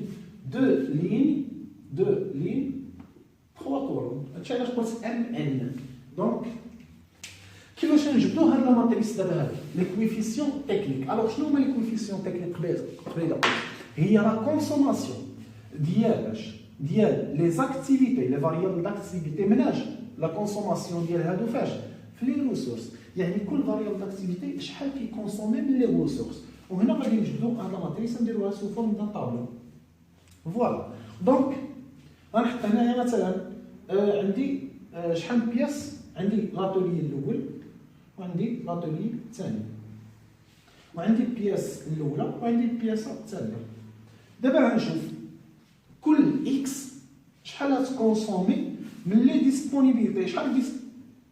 دو لين 3 كولوم. هادشي علاش قلت MN. دونك كيفاش نجبدو هاد لا ماتريس دابا هادي؟ لي كويفيسيون تكنيك. الوغ شنو هما لي كويفيسيون تكنيك؟ قبيله هي لا كونسوماسيون ديال لي زاكتيفيتي، لي فاريابل داكتيفيتي. مناش لا كونسوماسيون ديال هادو فاش؟ في لي ريسورس. يعني كل فاريابل داكتيفيتي شحال كيكونسومي من لي ريسورس. وهنا غادي نجبدو هاد لا ماتريس نديروها سو فورم دان طابلو. فوالا دونك غنحط هنايا مثلا عندي شحال من بياس، عندي لاتولي الاول وعندي لاتولي الثاني وعندي البياس الاولى وعندي البياسه الثانيه. دابا غنشوف كل اكس شحال غتكونسومي من لي ديسپونيبيليتي. شحال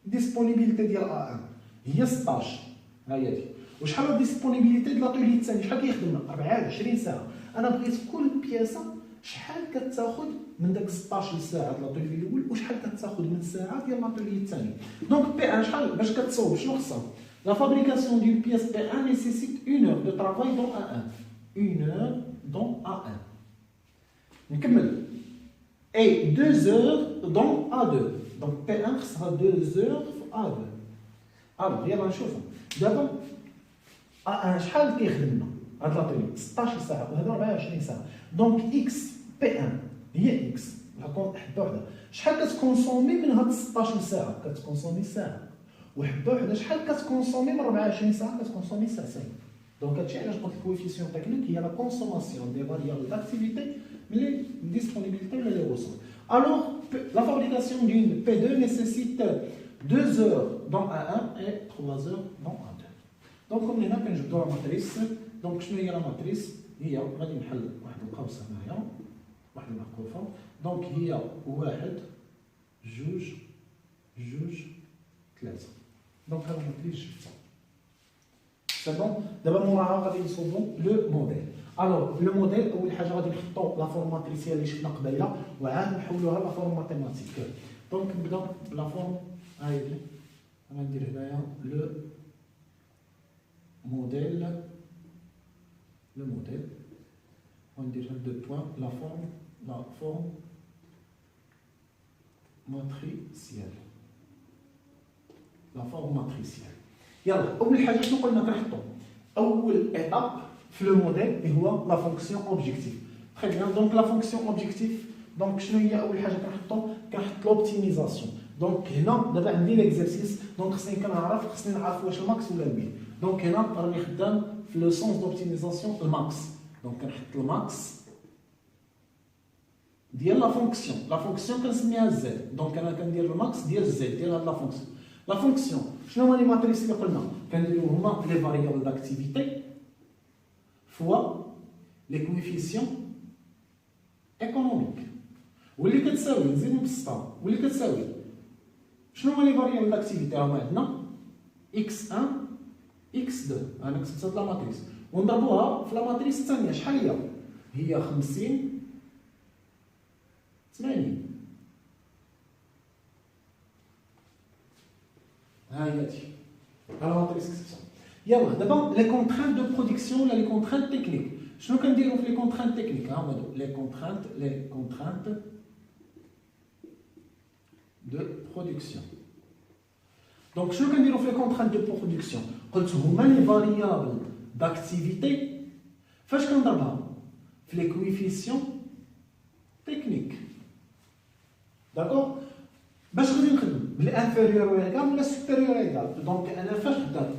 ديسپونيبيليتي ديال ا 1 هي 16 ها هي دي، وشحال ديسپونيبيليتي ديال لاتولي الثاني شحال كيخدم 24 ساعه. انا بغيت كل بياسه شحال كتاخذ من داك 16 ساعه ديال لاتولي الاول وشحال كتاخذ من ساعه ديال لاتولي الثاني. دونك بي ان شحال باش كتصاوب شنو خصها؟ لا فابريكاسيون ديال بياس بي ان نيسيسيت 1 heure دو طرافاي دون ا 1 1 heure دون ا 1. نكمل et 2 heures dans A2. Donc P1 sera 2 heures في A2. Alors يلا نشوفوا دابا A1 شحال كيخدم لنا هاد لاتولي 16 ساعه وهذا 24 ساعه. دونك اكس P1 هي اكس نعطيو حبه وحده شحال كتكونسومي من هاد 16 ساعه؟ كتكونسومي ساعه وحبه وحده شحال كتكونسومي من 24 ساعه؟ كتكونسومي ساعتين. دونك هادشي علاش قلت الكويفيسيون تكنيك هي لا كونسوماسيون دي فاريابل داكتيفيتي من لي ديسپونيبيليتي ولا لي ريسورس. Alors la fabrication d'une P2 nécessite 2 heures dans A1 et 3 heures dans A2. دونك من هنا كنجبدو لا ماتريس. دونك شنو هي لا ماتريس؟ هي غادي نحل واحد القوس هنايا واحد المعكوفه. دونك هي 1 2 2 3. دونك هاد الماتريس جبتها سي بون. دابا موراها غادي نصوبو لو موديل. الوغ لو موديل اول حاجه غادي نحطو لا فورم ماتريسيه اللي شفنا قبيله وعاد نحولوها لا فورم ماتيماتيك. دونك نبدا بلا فورم هاهي دي. غندير هنايا لو موديل وندير هاد دو بوين لا فورم ماتريسيال. لا فورم ماتريسيال. يلا اول حاجه شنو قلنا كنحطو؟ اول ايتاب في لو موديل هو لا فونكسيون اوبجيكتيف. تري بيان. دونك لا فونكسيون اوبجيكتيف دونك شنو هي اول حاجه كنحطو؟ كنحط لوبتيميزاسيون. دونك هنا دابا عندي ليكزارسيس دونك خصني نعرف واش الماكس ولا المين. دونك هنا راني خدام في لو سونس دوبتيميزاسيون الماكس. دونك كنحط الماكس ديال لا فونكسيون كنسميها زد. دونك انا كندير الماكس ديال زد ديال هاد لا فونكسيون. شنو هما لي ماتريس اللي قلنا؟ كنديرو هما لي فاريابل داكتيفيتي فوا لي كويفيسيون ايكونوميك واللي كتساوي نزيدو نبسطها واللي كتساوي شنو هما لي فاريابل داكتيفيتي؟ هما عندنا x1 x2. انا كتبت هاد لا ماتريس ونضربوها في لا ماتريس الثانيه. شحال هي 50 80. ها هي هادي لا ماتريس كتبتها. يلا دابا لي كونترانت دو برودكسيون ولا لي كونترانت تكنيك. شنو كنديرو في لي كونترانت تكنيك؟ ها هما هادو لي كونترانت دو برودكسيون. دونك شنو كنديرو في لي كونترانت دو برودكسيون؟ قلت هما لي فاريابل داكتيفيتي فاش كنضربها في لي كويفيسيون تكنيك. داكوغ باش غادي نخدم بالانفيريور ايكال ولا سوبيريور ايكال. دونك انا فاش خدام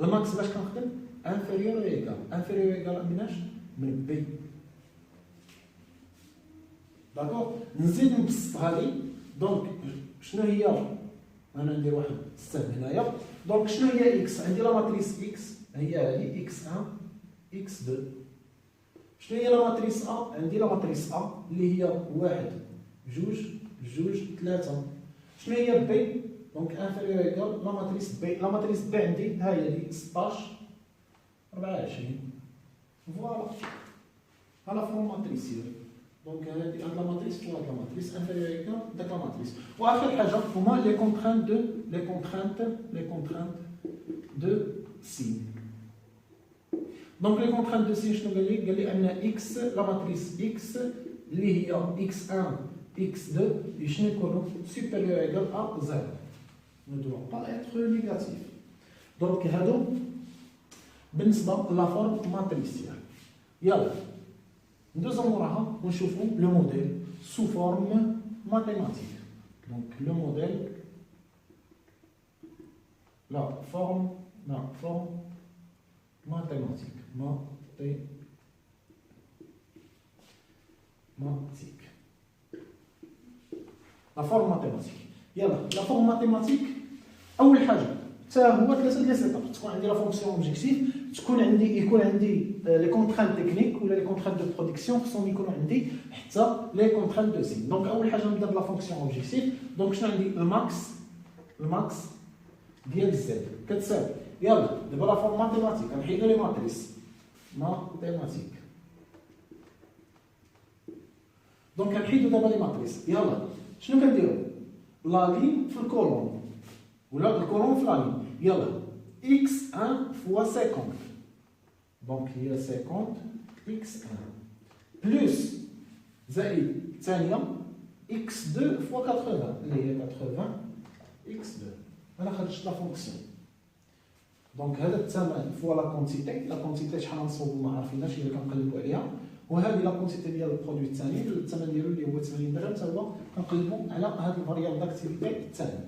الماكس باش كنخدم انفيريور ايكال مناش من بي. داكوغ نزيد نبسط هذه. دونك شنو هي؟ انا ندير واحد السهم هنايا. دونك شنو هي اكس؟ عندي لا ماتريس اكس هي هذه اكس 1 اكس 2. شنو هي لا ماتريس ا؟ عندي لا ماتريس ا اللي هي 1 2 3. شنو هي بي؟ دونك انفيريور ايكال لا ماتريس بي. لا ماتريس بي عندي ها هي دي 16 24. فوالا ها لا فورم ماتريسيال. دونك هاد لا ماتريس هاد لا ماتريس انفيريور ايكال داك لا ماتريس. واخر حاجه هما لي كونترانت دو سين. دونك لي كونترانت دو سين شنو قال لي ان اكس لا ماتريس اكس اللي هي اكس 1 x2 شنو يكونوا supérieur égal à 0 ne doit pas être négatif. دونك هادو بالنسبه لا فورم ماتريسيال. يلا ندوزو موراها ونشوفو لو موديل سو فورم ماتيماتيك. دونك لو موديل لا فورم mathématique. La forme mathématique. La forme mathématique, أول حاجة هو ثلاثة لي سيتاب. تكون عندي لا فونكسيون اوبجيكتيف، يكون عندي لي كونترانت تكنيك ولا لي كونترانت دو برودكسيون، خصهم يكونوا عندي حتى لي كونترانت دو سين. دونك أول حاجة نبدا بلا فونكسيون اوبجيكتيف. دونك شنو عندي؟ الماكس ديال زد كتساوي دابا لا فورم ماتيماتيك غنحيدو لي ماتريس ماتيماتيك. دونك غنحيدو دابا لي ماتريس. شنو كنديرو؟ لا لين في الكولون ولا الكولون في لا لين. x1 fois 50. دونك هي 50 x1 بلس زائد الثانيه x2 fois 80 اللي هي 80 x2. انا خرجت لا فونكسيون. دونك هذا الثمن فوا لا كونتيتي شحال غنصوبو ما عارفيناش، هي اللي كنقلبو عليها. وهذه لا كونتيتي ديال البرودوي الثاني، الثمن ديالو اللي هو 80 درهم، حتى هو كنقلبو على هذا الفاريابل داكتيفيتي الثاني.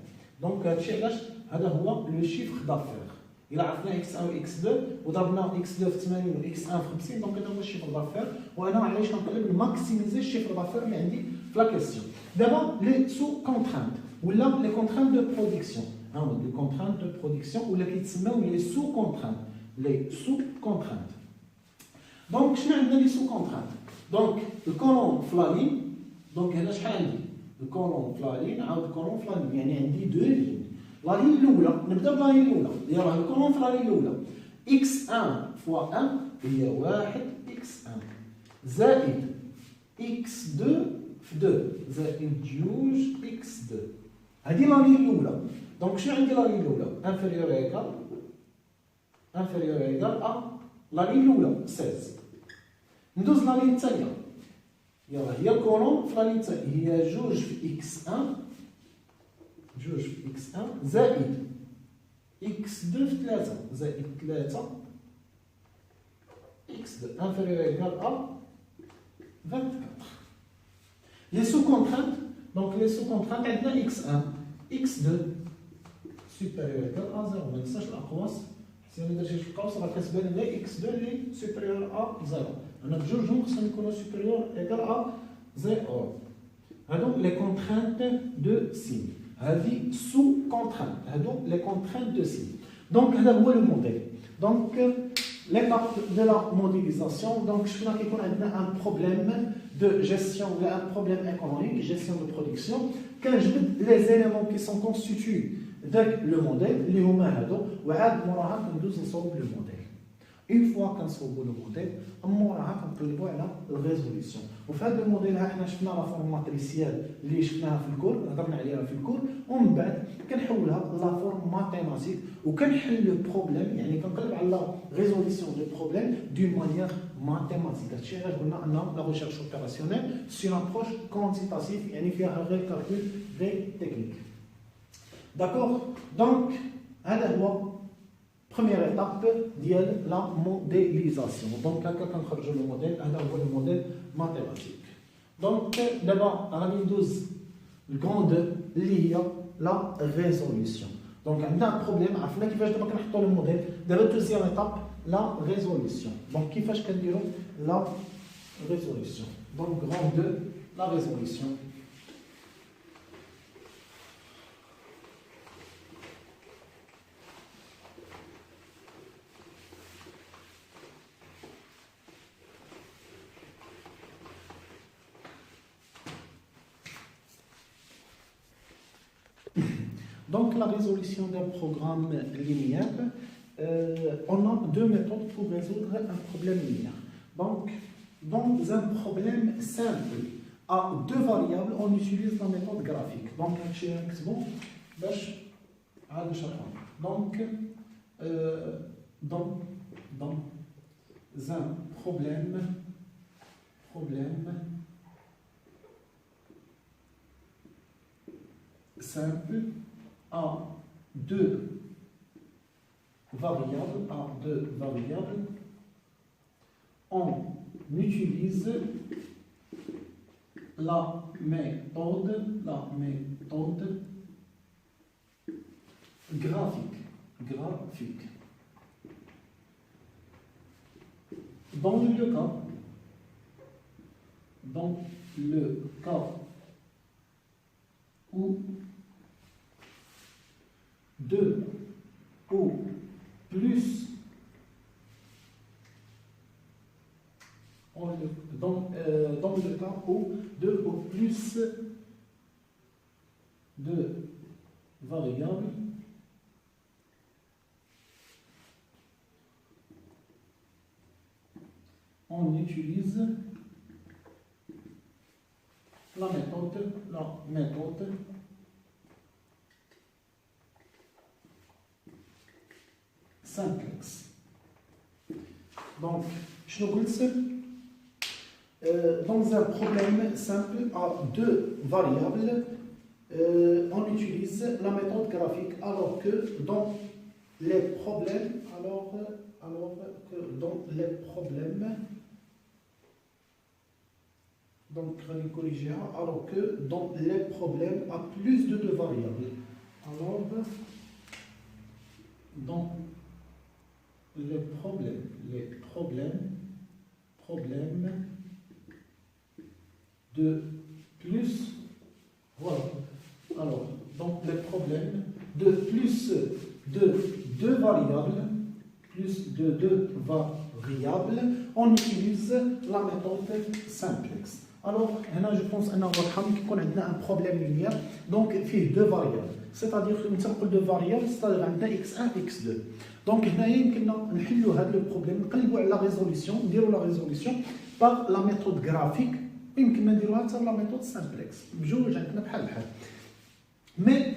دونك هادشي علاش هذا هو لو شيفر دافير. إلا عرفنا x1 و x2 وضربنا x2 في 80 و x1 في 50، دونك هذا هو الشيفر دافير. وانا علاش كنقلب نماكسيميزي الشيفر دافير اللي عندي في لا كيسيون. دابا لي سو كونترانت ولا لي كونترانت دو برودكسيون، لي كونترانت دو برودكسيون ولا كيتسماو لي سو كونترانت. دونك شنو عندنا لي سو كونترانت؟ دونك الكولون في لا لين. دونك هنا شحال عندي؟ الكولون في لا لين عاود الكولون في لا لين، يعني عندي دو لين. لا لين الاولى نبدا بلا لين الاولى. الكولون في لا لين الاولى x1 فوا 1 هي 1 x1 زائد x2 في 2 زائد 2 x2. هذه لا لين الاولى. دونك شنو عندي لا لين الاولى؟ انفيريور ايكال ا لا لين الاولى 16. ندوز لا لين الثانيه. هي الكولون في لا لين الثانيه هي 2 في x1 زائد x2 في 3 زائد 3 x2 inférieur égal à 24. Les sous-contraintes, donc les sous-contraintes عندنا x1 x2 supérieur égal à 0. ما ننساش الأقواس، حيت إلا درتي في القوس راه كتبان لنا x2 اللي supérieur à 0. أنا بجوجهم خصهم يكونوا supérieur égal à 0. هادو les contraintes de signe. هذه سو كونترانت، هادو لي كونترانت دو سين. دونك هذا هو لو موديل. دونك ليتاب دو لا موديليزاسيون. دونك شفنا كيكون عندنا ان بروبليم دو جيستيون ولا ان بروبليم ايكونوميك، جيستيون دو برودكسيون، كنجبد لي زيليمون كي سون كونستيتيو داك لو موديل اللي هما هادو، وعاد موراها كندوز نصوب لو موديل. اون فوا كنصوبوا لو موديل موراها كنقلبوا على الريزوليسيون. وفي هذا الموديل حنا شفنا لا فورم ماتريسيال اللي شفناها في الكور، هضرنا عليها في الكور، ومن بعد كنحولها لا فورم ماتيماتيك وكنحل لو بروبليم، يعني كنقلب على لا ريزوليسيون دو بروبليم دون مانيير ماتيماتيك. هادشي علاش قلنا ان لا ريشيرش اوبيراسيونيل سي ان ابروش كوانتيتاتيف، يعني فيها غير كالكول دي تكنيك. داكور. دونك هذا هو première étape ديال la modélisation. Donc هكا كنخرجوا لو موديل، هذا هو لو موديل ماتيماتيك. دونك دابا غادي ندوز الكروند اللي هي لا ريزوليسيون. دونك عندنا بروبليم، عرفنا كيفاش دابا كنحطوا لو موديل. دابا دوزيام ايتاب لا ريزوليسيون. دونك كيفاش كنديروا لا ريزوليسيون؟ دونك كروند لا ريزوليسيون. Donc la résolution d'un programme linéaire, on a deux méthodes pour résoudre un problème linéaire. Donc dans un problème simple à deux variables, on utilise la méthode graphique. Donc c'est bon. Donc dans un problème simple à deux variables, on utilise la méthode graphique. dans le cas où deux ou plus dans le cas où deux ou plus de variables on utilise la méthode simplex. Donc, je vous dans un problème simple à deux variables, on utilise la méthode graphique, alors que dans les problèmes, donc alors que dans les problèmes à plus de deux variables, alors dans les problèmes de plus, voilà, alors donc les problèmes de plus de deux variables, on utilise la méthode simplex. Alors, je pense qu'on a un problème linéaire, donc il y a deux variables. C'est-à-dire que nous avons deux variables, c'est-à-dire x1 et x2. Donc, nous avons le problème, la résolution par la méthode graphique, et nous avons la méthode simplex. Mais,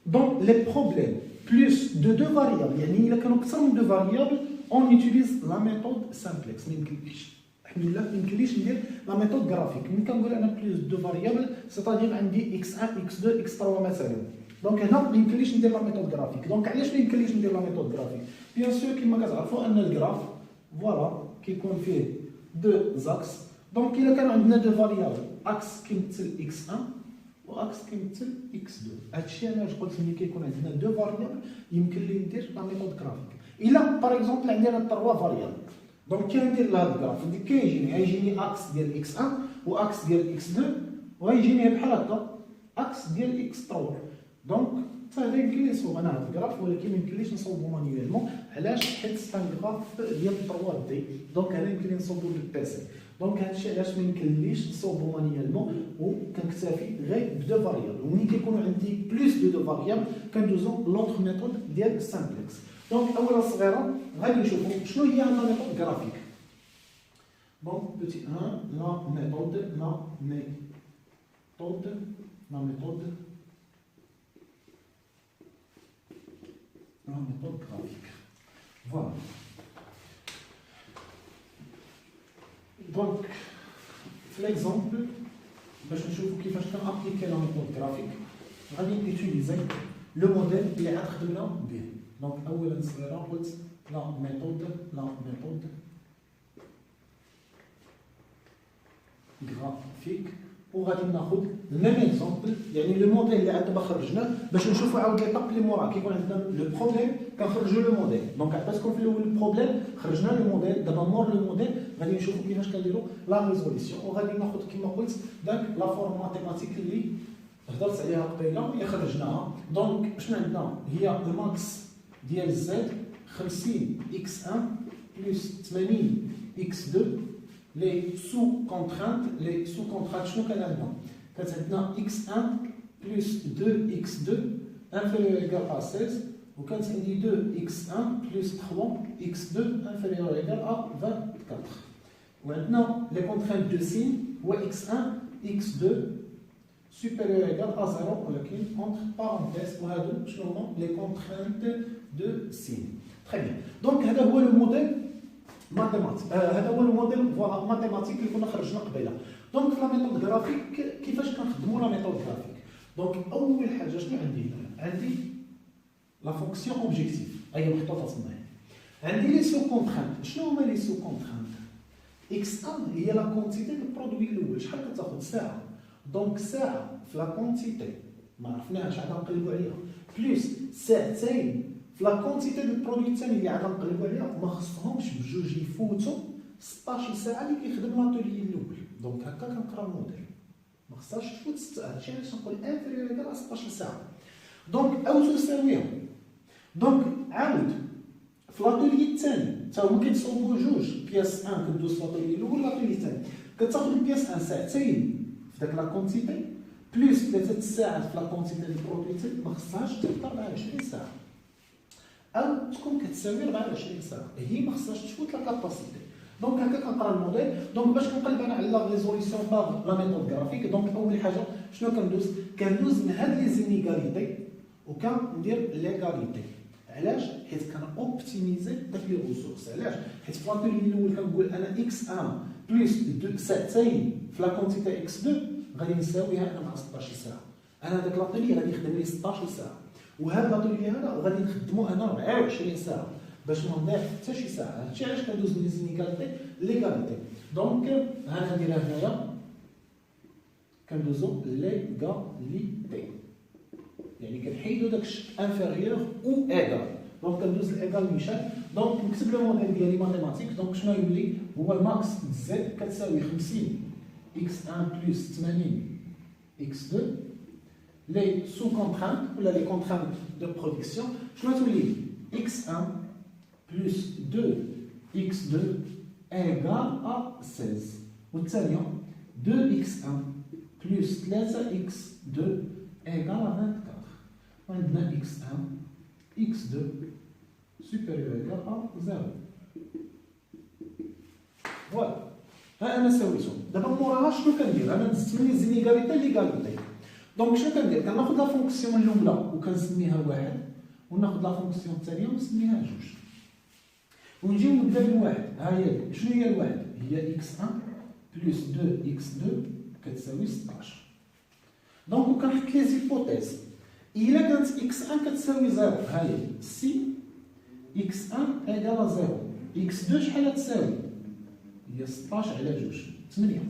dans les problèmes plus de deux variables, il y a deux variables, on utilise la méthode simplex. La méthode graphique. Nous avons plus de variables, c'est-à-dire x1, x2, x3 مثلا. Donc هنا ما يمكنليش ندير la méthode graphique. Donc علاش ما يمكنليش ندير la méthode graphique؟ Bien sûr كما كتعرفوا ان الجراف فوالا كيكون فيه deux axes. Donc إلا كان عندنا deux variables، axe كيمثل x1 واكس كيمثل x2. هادشي انا قلت ملي كيكون عندنا deux variables يمكن لي ندير la méthode graphique. إلا باغ اكزومبل عندنا trois variables. Donc, كندير لهاد الجراف كيجيني اكس ديال x1 واكس ديال x2 وغيجيني بحال هكا اكس ديال x3. دونك هذا يمكن لي نصوب انا هاد الجراف، ولكن ما يمكنليش نصوبو مانيوالمون. علاش؟ حيت سي ان جراف ديال 3 دي، دونك هذا يمكن لي نصوبو بالبيسي. دونك هادشي علاش ما يمكنليش نصوبو مانيوالمون وكنكتفي غير بدو فاريابل. وملي كيكونوا عندي بلوس دو فاريابل كندوزو لوطخ ميثود ديال السامبلكس. دونك اولا صغيره غادي نشوفوا شنو هي لا ميثود جرافيك. دونك بوتي 1 لا méthode graphique. Voilà. Donc, l'exemple, je vais vous montrer appliquer la méthode graphique. On va utiliser le modèle qui est attribué B. Donc, la méthode graphique. وغادي ناخذ الميم اكزومبل، يعني لو موديل اللي عندنا خرجناه باش نشوفوا عاود ليطاب اللي موراه. كيكون عندنا لو بروبليم كنخرجوا لو موديل. دونك باسكو في الاول البروبليم خرجنا لو موديل، دابا مور لو موديل غادي نشوفوا كيفاش كنديروا لا ريزوليسيون. وغادي ناخذ كما قلت داك لا فورم ماتيماتيك اللي هضرت عليها قبيله اللي خرجناها. دونك شنو عندنا؟ هي الماكس ديال زد 50 x1 بلس 80 x2 les sous-contraintes, شنو كان عندنا؟ كانت عندنا x1 plus 2x2 inférieur égal à 16 وكانت عندي 2x1 plus 3x2 inférieur égal à 24. وعندنا les contraintes de signe هو x1 x2 supérieur égal à 0 ولكن entre parenthèses وهادو شنو هما les contraintes de signe. Très bien. Donc هذا هو le modèle ماتيماتيك. هذا هو الموديل فوالا ماتيماتيك اللي كنا خرجنا قبيله. دونك في لا ميثود جرافيك كيفاش كنخدموا لا ميثود جرافيك؟ دونك اول حاجه شنو عندي؟ عندي لا فونكسيون اوبجيكتيف هي محطوطه تما. عندي لي سو كونترانت. شنو هما لي سو كونترانت؟ اكس 1 هي لا كونتيتي دو برودوي الاول. شحال كتاخذ؟ ساعه. دونك ساعه في لا كونتيتي ما عرفناهاش عاد نقلبوا عليها بلس ساعتين في لا كونتيتي دو برودوي الثاني اللي عاد نقلبوا عليها. ما خصهمش بجوج يفوتوا 16 ساعه اللي كيخدم لاتولي الاول. دونك هكا كنقرا الموديل، ما خصهاش تفوت 6 ساعات. هادشي علاش نقول انفيريور ايكال 16 ساعه. دونك او تساويهم. دونك عاود في لاتولي الثاني تا هما كيتصاوبوا جوج، بياس 1 كدوز في لاتولي الاول لاتولي الثاني، كتاخذ البياس 1 ساعتين في داك لا كونتيتي بلس 3 ساعات في لا كونتيتي ديال البروبريتي، ما خصهاش تبقى 24 ساعه او تكون كتساوي 24 ساعه، هي ما خصهاش تفوت لا كاباسيتي. دونك هكا كنقرا الموديل. دونك باش كنقلب انا على لا ريزوليسيون باغ لا ميثود غرافيك، دونك اول حاجه شنو كندوز من هاد لي زينيغاليتي وكندير ليغاليتي. علاش؟ حيت كنوبتيميزي داك لي ريسورس. علاش؟ حيت في لاتولي الاول كنقول انا اكس 1 بلس 2 ساعتين في لا كونتيتي اكس 2 غادي نساويها انا مع 16 ساعه. انا داك لاتولي غادي يخدم لي 16 ساعه، وهذا لاتولي هذا غادي نخدمو انا 24 ساعه باش ما نضيع حتى شي ساعه. هادشي علاش كندوز لي زينيغاليتي ليغاليتي. دونك ها نديرها هنايا كندوزو ليغاليتي، يعني كنحيدو داك الشك انفيريور او ايغال. دونك كندوز الايغال نيشان. دونك نكتب لو موديل ديالي ماتيماتيك. دونك شنو يولي هو الماكس زد كتساوي 50 اكس 1 بلس 80 اكس 2 لي سو كونترانت ولا لي كونترانت دو برودكسيون. شنو تولي اكس 1 بلس 2 اكس 2 ايغال ا 16، والثانيه 2 اكس 1 بلس 3 اكس 2 ايغال ا 24. عندنا اكس 1 اكس 2 supérieur égal à 0. فوالا ها انا سويتهم. دابا موراها شنو كندير؟ انا دزت من زينيغاليتي ليغاليتي. دونك شنو كندير؟ كناخذ لا فونكسيون الاولى وكنسميها واحد، وناخذ لا فونكسيون الثانيه ونسميها جوج، ونجيو نبدا بالواحد. ها هي شنو هي الواحد؟ هي اكس 1 بلس 2 اكس 2 كتساوي 16. دونك وكنحط لي زيبوتيز. الا كانت اكس 1 كتساوي 0، ها هي سي اكس 1 ايكال 0، اكس 2 شحال تساوي؟ هي 16 على جوج 8.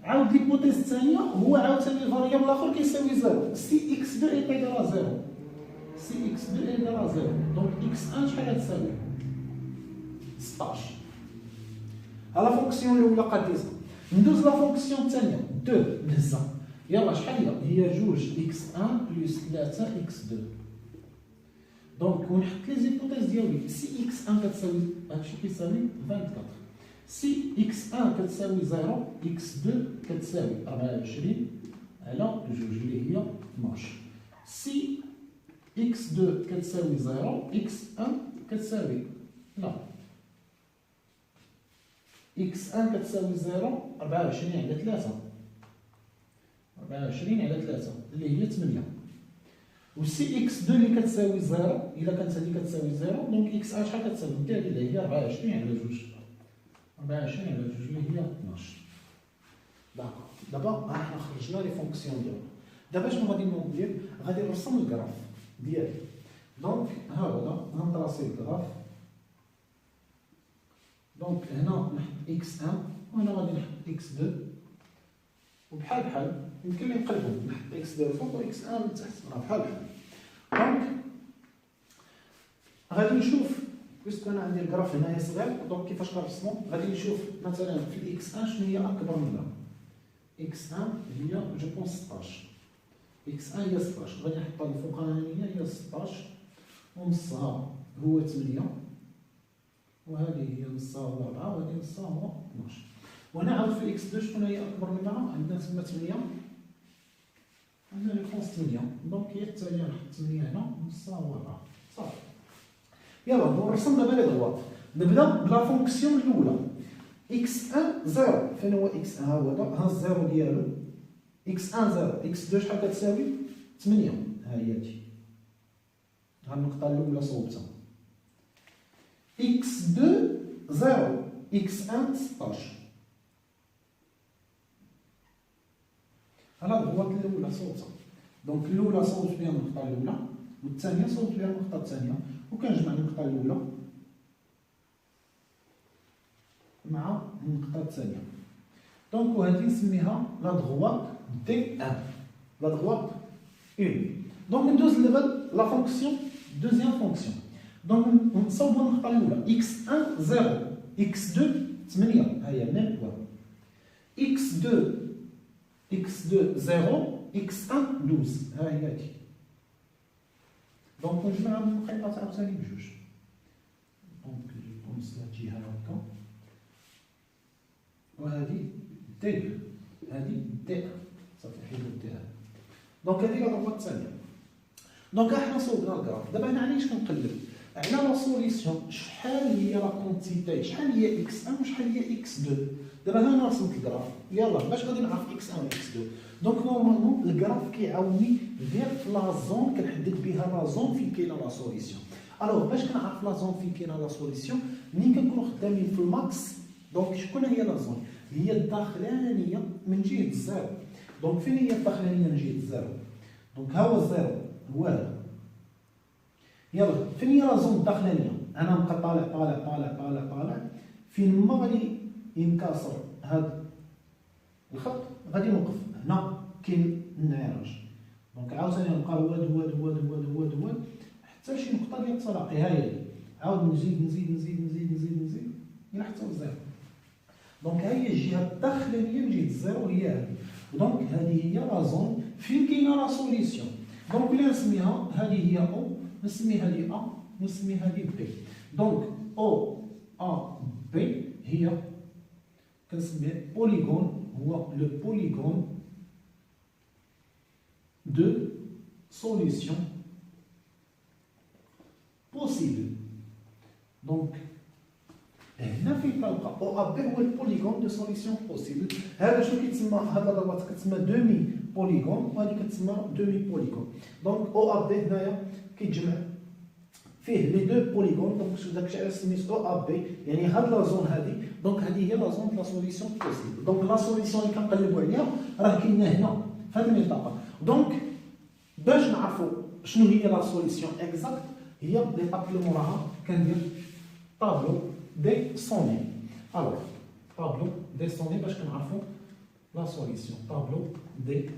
عاود ليبوتيز الثانيه هو عاوتاني الفاريابل الاخر كيساوي 0، سي اكس 2 ايكال 0، سي اكس 2 ايكال 0. دونك اكس 1 شحال تساوي؟ 16. ها لا فونكسيون الاولى قديزها. ندوز لا فونكسيون الثانيه 2 نهزها. يلا شحال هي؟ جوج اكس 1 بلس 3 اكس 2. دونك ونحط لي زيبوتيز ديالي. سي اكس 1 كتساوي هادشي كيساوي 24، سي اكس 1 كتساوي 0، اكس 2 كتساوي 24 على جوج اللي هي 12. سي اكس 2 كتساوي 0، اكس 1 كتساوي لا اكس 1 كتساوي 0 24 على 3، 24 على 3 اللي هي 8. وسي اكس 2 اللي كتساوي 0 الا كانت هذه كتساوي 0، دونك اكس 1 شحال كتساوي؟ ديالي اللي هي 24 على 2، 24 على 2 اللي هي 12. داكور. دابا حنا خرجنا لي فونكسيون ديالنا. دابا شنو غادي ندير؟ غادي نرسم الكراف ديالي. دونك ها هو غنطراسي الكراف. دونك هنا نحط اكس 1 وهنا غادي نحط اكس 2، وبحال بحال يمكن لي نقلبهم، نحط اكس 2 الفوق و اكس 1 من تحت، بحال بحال. دونك غادي نشوف بيسكو انا عندي الكراف هنايا صغير، دونك كيفاش كنرسمو؟ غادي نشوف مثلا في الاكس 1 شنو هي اكبر منها. اكس 1 هي جو بونس 16، اكس 1 هي 16، غادي نحطها الفوقانيه هي 16 ونصها هو 8، وهذه هي نصها هو 4 وهذه نصها هو 12. وهنا عاود في اكس 2 شكون هي اكبر منها؟ عندنا تما 8، عندنا ريفونس 8، دونك هي الثانيه نحط 8 هنا نصها هو 4 صافي. يلا نرسم دابا لي دغوات. نبدا بلا فونكسيون الاولى. اكس 1 0، فين هو اكس 1؟ ها هو ها الزيرو ديالو. اكس 1 0، اكس 2 شحال كتساوي؟ 8. ها هي هادي، ها النقطه الاولى صوبتها. اكس 2 0، اكس 1 16. ها الدغوات الاولى صوبتها. دونك الاولى صوبت بها النقطه الاولى، والثانيه صوبت بها النقطه الثانيه، وكنجمع النقطه الاولى مع النقطه الثانيه. دونك وهذه نسميها لا دغوات دي 1، لا دغوات 1. دونك ندوز دابا لا فونكسيون دوزيام فونكسيون. دونك نصوبوا النقطه الاولى اكس 1 0، اكس 2 8 ها هي ميم بوان x2 x2 0 x1 12 ها هي هادي دونك نجمع النقيطات عاوتاني بجوج دونك نقص هاد الجهه هكا وهادي دي هادي دي صافي حيدو دي دونك هادي هي الضربه الثانيه دونك احنا صوبنا الكراف دابا انا علاش كنقلب على لا سوليسيون شحال هي لا كونتيتي شحال هي اكس 1 وشحال هي اكس 2 دابا ها انا رسمت الكراف يلاه باش غادي نعرف اكس 1 و اكس 2 دونك نورمالمون الكراف كيعاوني غير في لا زون كنحدد بها لا زون فين كاينه لا سوليسيون الوغ باش كنعرف لا زون فين كاينه لا سوليسيون ملي كنكونوا خدامين في الماكس دونك شكون هي لا زون هي الداخلانيه من جهه الزيرو دونك فين هي الداخلانيه من جهه الزيرو دونك ها هو الزيرو هو هذا يلا فين هي لا زون الداخلانيه انا نبقى طالع طالع طالع طالع طالع فين ما غادي ينكسر هذا الخط غادي نوقف هنا كاين الانعراج دونك عاوتاني نبقى واد واد واد واد واد واد حتى شي نقطه ديال التلاقي ها هي عاود نزيد نزيد نزيد نزيد نزيد نزيد الى حتى الزيرو دونك ها هي الجهه الداخلانيه من جهه الزيرو هي هذه دونك هذه هي لا زون فين كاينه لا سوليسيون دونك اللي نسميها هذه هي او نسمي هذه ا نسمي هذه بي دونك او ا بي هي كنسميه بوليغون هو لو بوليغون دو سوليسيون بوسيبل دونك هنا فين كنلقى او ا بي هو البوليغون دو سوليسيون بوسيبل هذا شنو كيتسمى هذا الرباط كتسمى دومي بوليغون وهذه كتسمى دومي بوليغون دونك او ا بي هنايا كيتجمع فيه لي دو بوليغون دونك داكشي علاش سميت او ا بي يعني هاد لا زون هادي دونك هادي هي لا زون دو لا سوليسيون بوسيبل دونك لا سوليسيون اللي كنقلبوا عليها راه كاينه هنا في هاد المنطقه دونك باش نعرفوا شنو هي لا سوليسيون اكزاكت هي ليطاب اللي موراها كندير طابلو دي سوني الوغ طابلو دي سوني باش كنعرفوا لا سوليسيون طابلو دي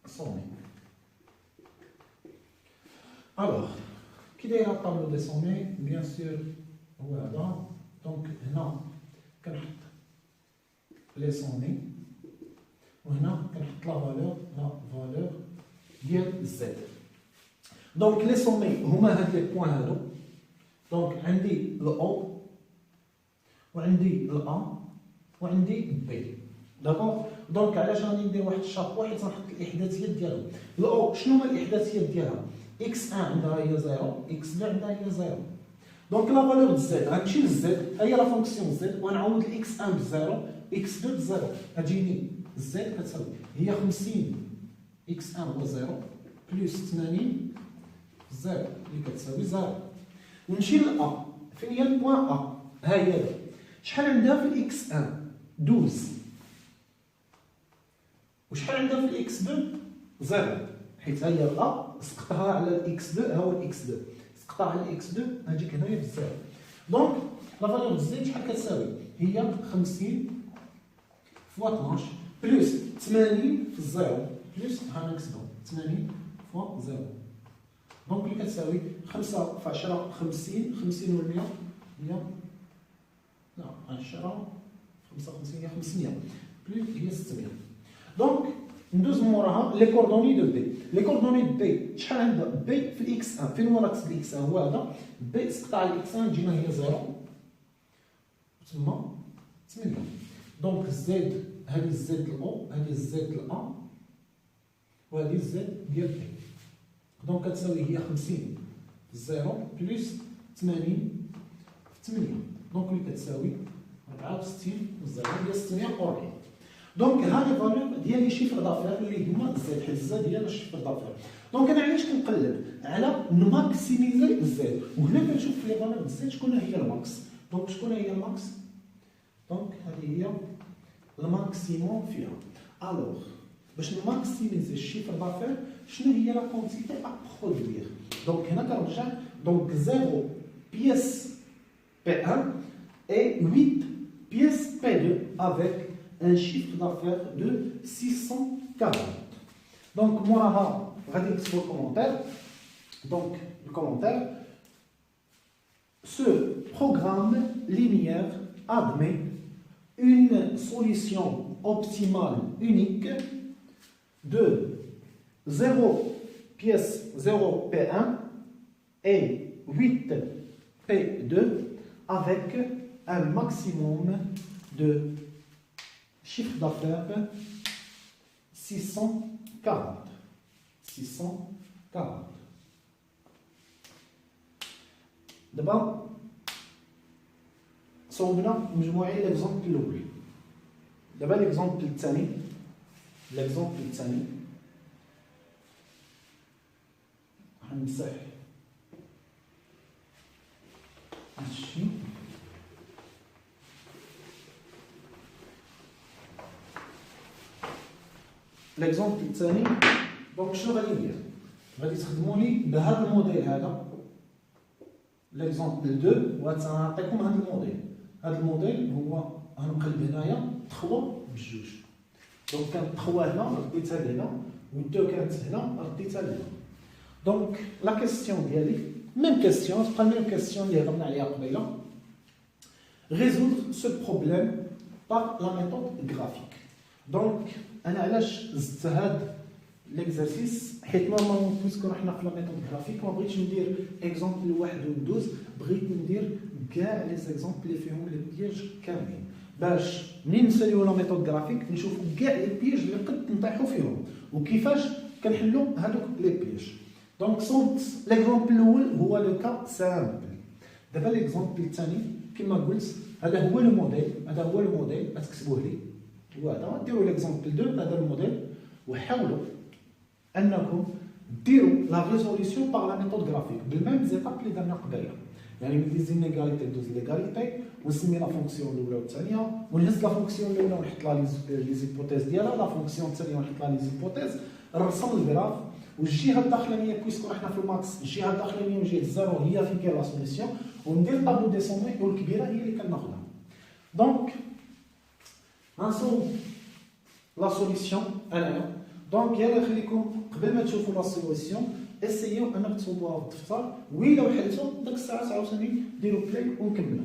سوني الوغ كي داير الطابلو دي سوني بيان سور هو هذا دونك هنا كنحط لي سوني وهنا كنحط لا فالور ديال زد دونك لي سوني هما هاد لي بوين هادو دونك عندي الاو وعندي الا وعندي بي داكوغ دونك علاش غادي ندير واحد الشابو حيت غنحط الاحداثيات ديالهم الاو شنو هما الاحداثيات ديالها اكس 1 عندها هي 0 اكس 2 عندها هي 0 دونك لا فالور زد غنمشي للزد هي لا فونكسيون زد ونعوض الاكس 1 بزيرو اكس 2 بزيرو غتجيني زد كتساوي هي 50 اكس 1 هو 0 بلس 80 0 اللي كتساوي 0 نمشي للأ فين هي البوان أ ها هي شحال عندها في الإكس 1 12 وشحال عندها في الإكس 2 0 حيت ها هي الأ سقطها على الإكس 2 ها هو الإكس 2 سقطها على الإكس 2 غتجيك هنايا بالزيرو دونك لا فالور زد شحال كتساوي هي 50 فوا 12 بلس 80 في الزيرو بلس ها نكتبو 80 فوا 0 دونك اللي كتساوي 5 في 10 50 50 و 100 هي لا 10 55 هي 500 بلس هي 600 دونك ندوز موراها لي كوردوني دو بي لي كوردوني دو بي شحال عندها بي في الاكس 1 فين هو راكس الاكس 1 هو هذا بي سقط على الاكس 1 تجينا هي 0 تما 8 دونك زد هذه الزد الاو هذه الزد الا وهذه الزد ديال بي دونك كتساوي هي 50 في 0 بلس 80 في 8 دونك اللي كتساوي 64 في 0 هي 640 دونك هذه فالور ديال لي شيفر دافير اللي هما زد حيت زد هي الشيفر دافير دونك انا علاش كنقلب على نماكسيميزي الزد وهنا كنشوف في لي فالور زد شكون هي الماكس دونك شكون هي الماكس دونك هذه هي الماكسيموم فيها الوغ باش نماكسيميزي الشيفر دافير شنو هي لا كونتيتي ا برودوير دونك هنا كنرجع دونك 0 بيس بي 1 et 8 pièces P2 avec un chiffre d'affaires de 640. Donc, moi, je vais dire le commentaire. Donc, le commentaire. Ce programme linéaire admet une solution optimale unique de 0 pièce 0 P1 et 8 P2 avec un maximum de chiffre d'affaires 640. دابا صوبنا مجموعين ليكزومبل الاول. دابا ليكزومبل الثاني غنمسح هادشي. ليكزومبل الثاني دونك شنو غادي ندير؟ غادي تخدموا لي بهذا الموديل هذا ليكزومبل 2 وغنعطيكم هذا الموديل. هذا الموديل هو غنقلب هنايا 3 بجوج. دونك كانت 3 هنا رديتها لهنا و 2 كانت هنا رديتها لهنا. دونك لا كيسيون ديالي ميم كيسيون تبقى ميم كيسيون اللي هضرنا عليها قبيله. résoudre ce problème par la méthode graphique. دونك انا علاش زدت هاد ليكزارسيس؟ حيت نورمالمون بويسكو حنا في لا ميثود غرافيك ما بغيتش ندير اكزومبل واحد و دوز، بغيت ندير كاع لي زيكزومبل اللي فيهم لي بياج كاملين باش منين نساليو لا ميثود غرافيك نشوفوا كاع لي بياج اللي قد نطيحوا فيهم وكيفاش كنحلوا هذوك لي بياج. دونك صونت ليكزومبل الاول هو لو كا سامبل. دابا ليكزومبل الثاني كما قلت هذا هو الموديل غتكتبوه لي وهذا ديروا ليكزومبل 2 هذا الموديل وحاولوا انكم ديروا لا ريزوليسيون باغ لا ميثود غرافيك بالميم زيتاب اللي درنا قبيله. يعني من دي زينيغاليتي دوز ليغاليتي ونسمي لا فونكسيون الاولى والثانيه ونهز لا فونكسيون الاولى ونحط لها لي زيبوتيز ديالها، لا فونكسيون الثانيه ونحط لها لي زيبوتيز، نرسم الجراف والجهه الداخليه بويسكو حنا في الماكس الجهه الداخليه وجهه الزيرو هي فين كاين لا سوليسيون وندير طابلو دي سومي والكبيره هي اللي كناخذها. دونك غنصوب لا سوليسيون انايا. دونك يلا نخليكم قبل ما تشوفوا لا سوليسيون اسيو انك تصوبوها في الدفتر وإلا وحلتو ديك الساعه عاوتاني ديروا بلاي ونكملوا.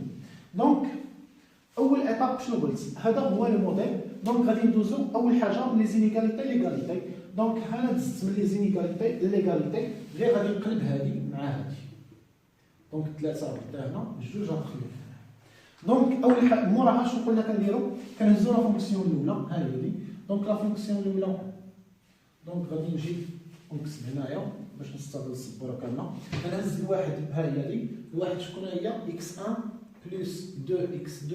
دونك اول ايطاب شنو قلت؟ هذا هو الموديل. دونك غادي ندوزو اول حاجه من لي زينيغاليتي ليغاليتي. دونك انا دزت من لي زينيغاليتي ليغاليتي غير غادي نقلب هذه مع هذه. دونك 3 غدا هنا جوج غنخليو. دونك اول حاجه موراها شنو قلنا كنديرو؟ كنهزو لا فونكسيون الاولى ها هي دي. دونك لا فونكسيون الاولى دونك غادي نجي ونكتب هنايا باش نستغل السبوره كامله. غنهز الواحد ها هي دي. الواحد شكون هي؟ x1 plus 2x2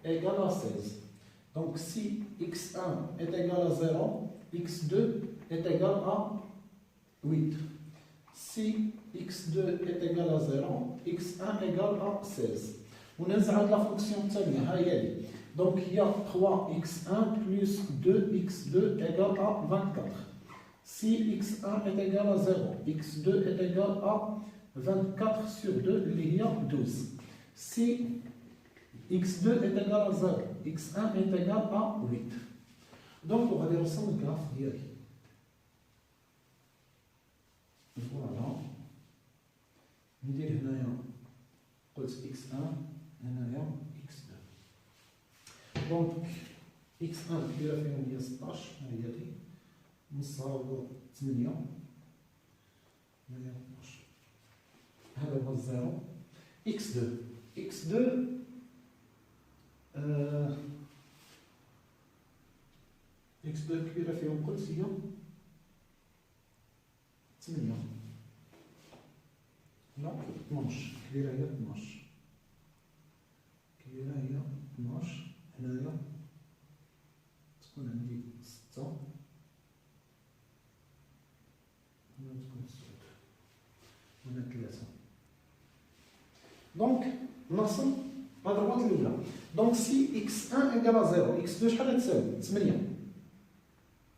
égale à 16. Donc si x1 est égal à 0, x2 est égal à 8. Si x2 est égal à 0, x1 égale à 16. وننزع هاد لا فونكسيون الثانيه ها هي دي. دونك هي 3x1 plus 2x2 égale à 24. Si x1 est égal à 0, x2 est égal à 24 sur 2 اللي هي 12. Si x2 est égal à 0, x1 est égal à 8. Donc on va dire ensemble le graphe ديالي. Voilà. ندير هنايا قلت x1 هنايا x2. دونك x1 كبيره فيهم هي 16 هي دي. نصاوبو 8 هنايا 12. هذا هو الزيرو. x2 x2 كبيره فيهم قلت هي 8 لا 12 كبيره هي 12 هنايا تكون عندي 6 هنا تكون 6 هنا 3. دونك نرسم لا دروات الاولى. دونك سي x1 ايكال 0 x2 شحال تساوي 8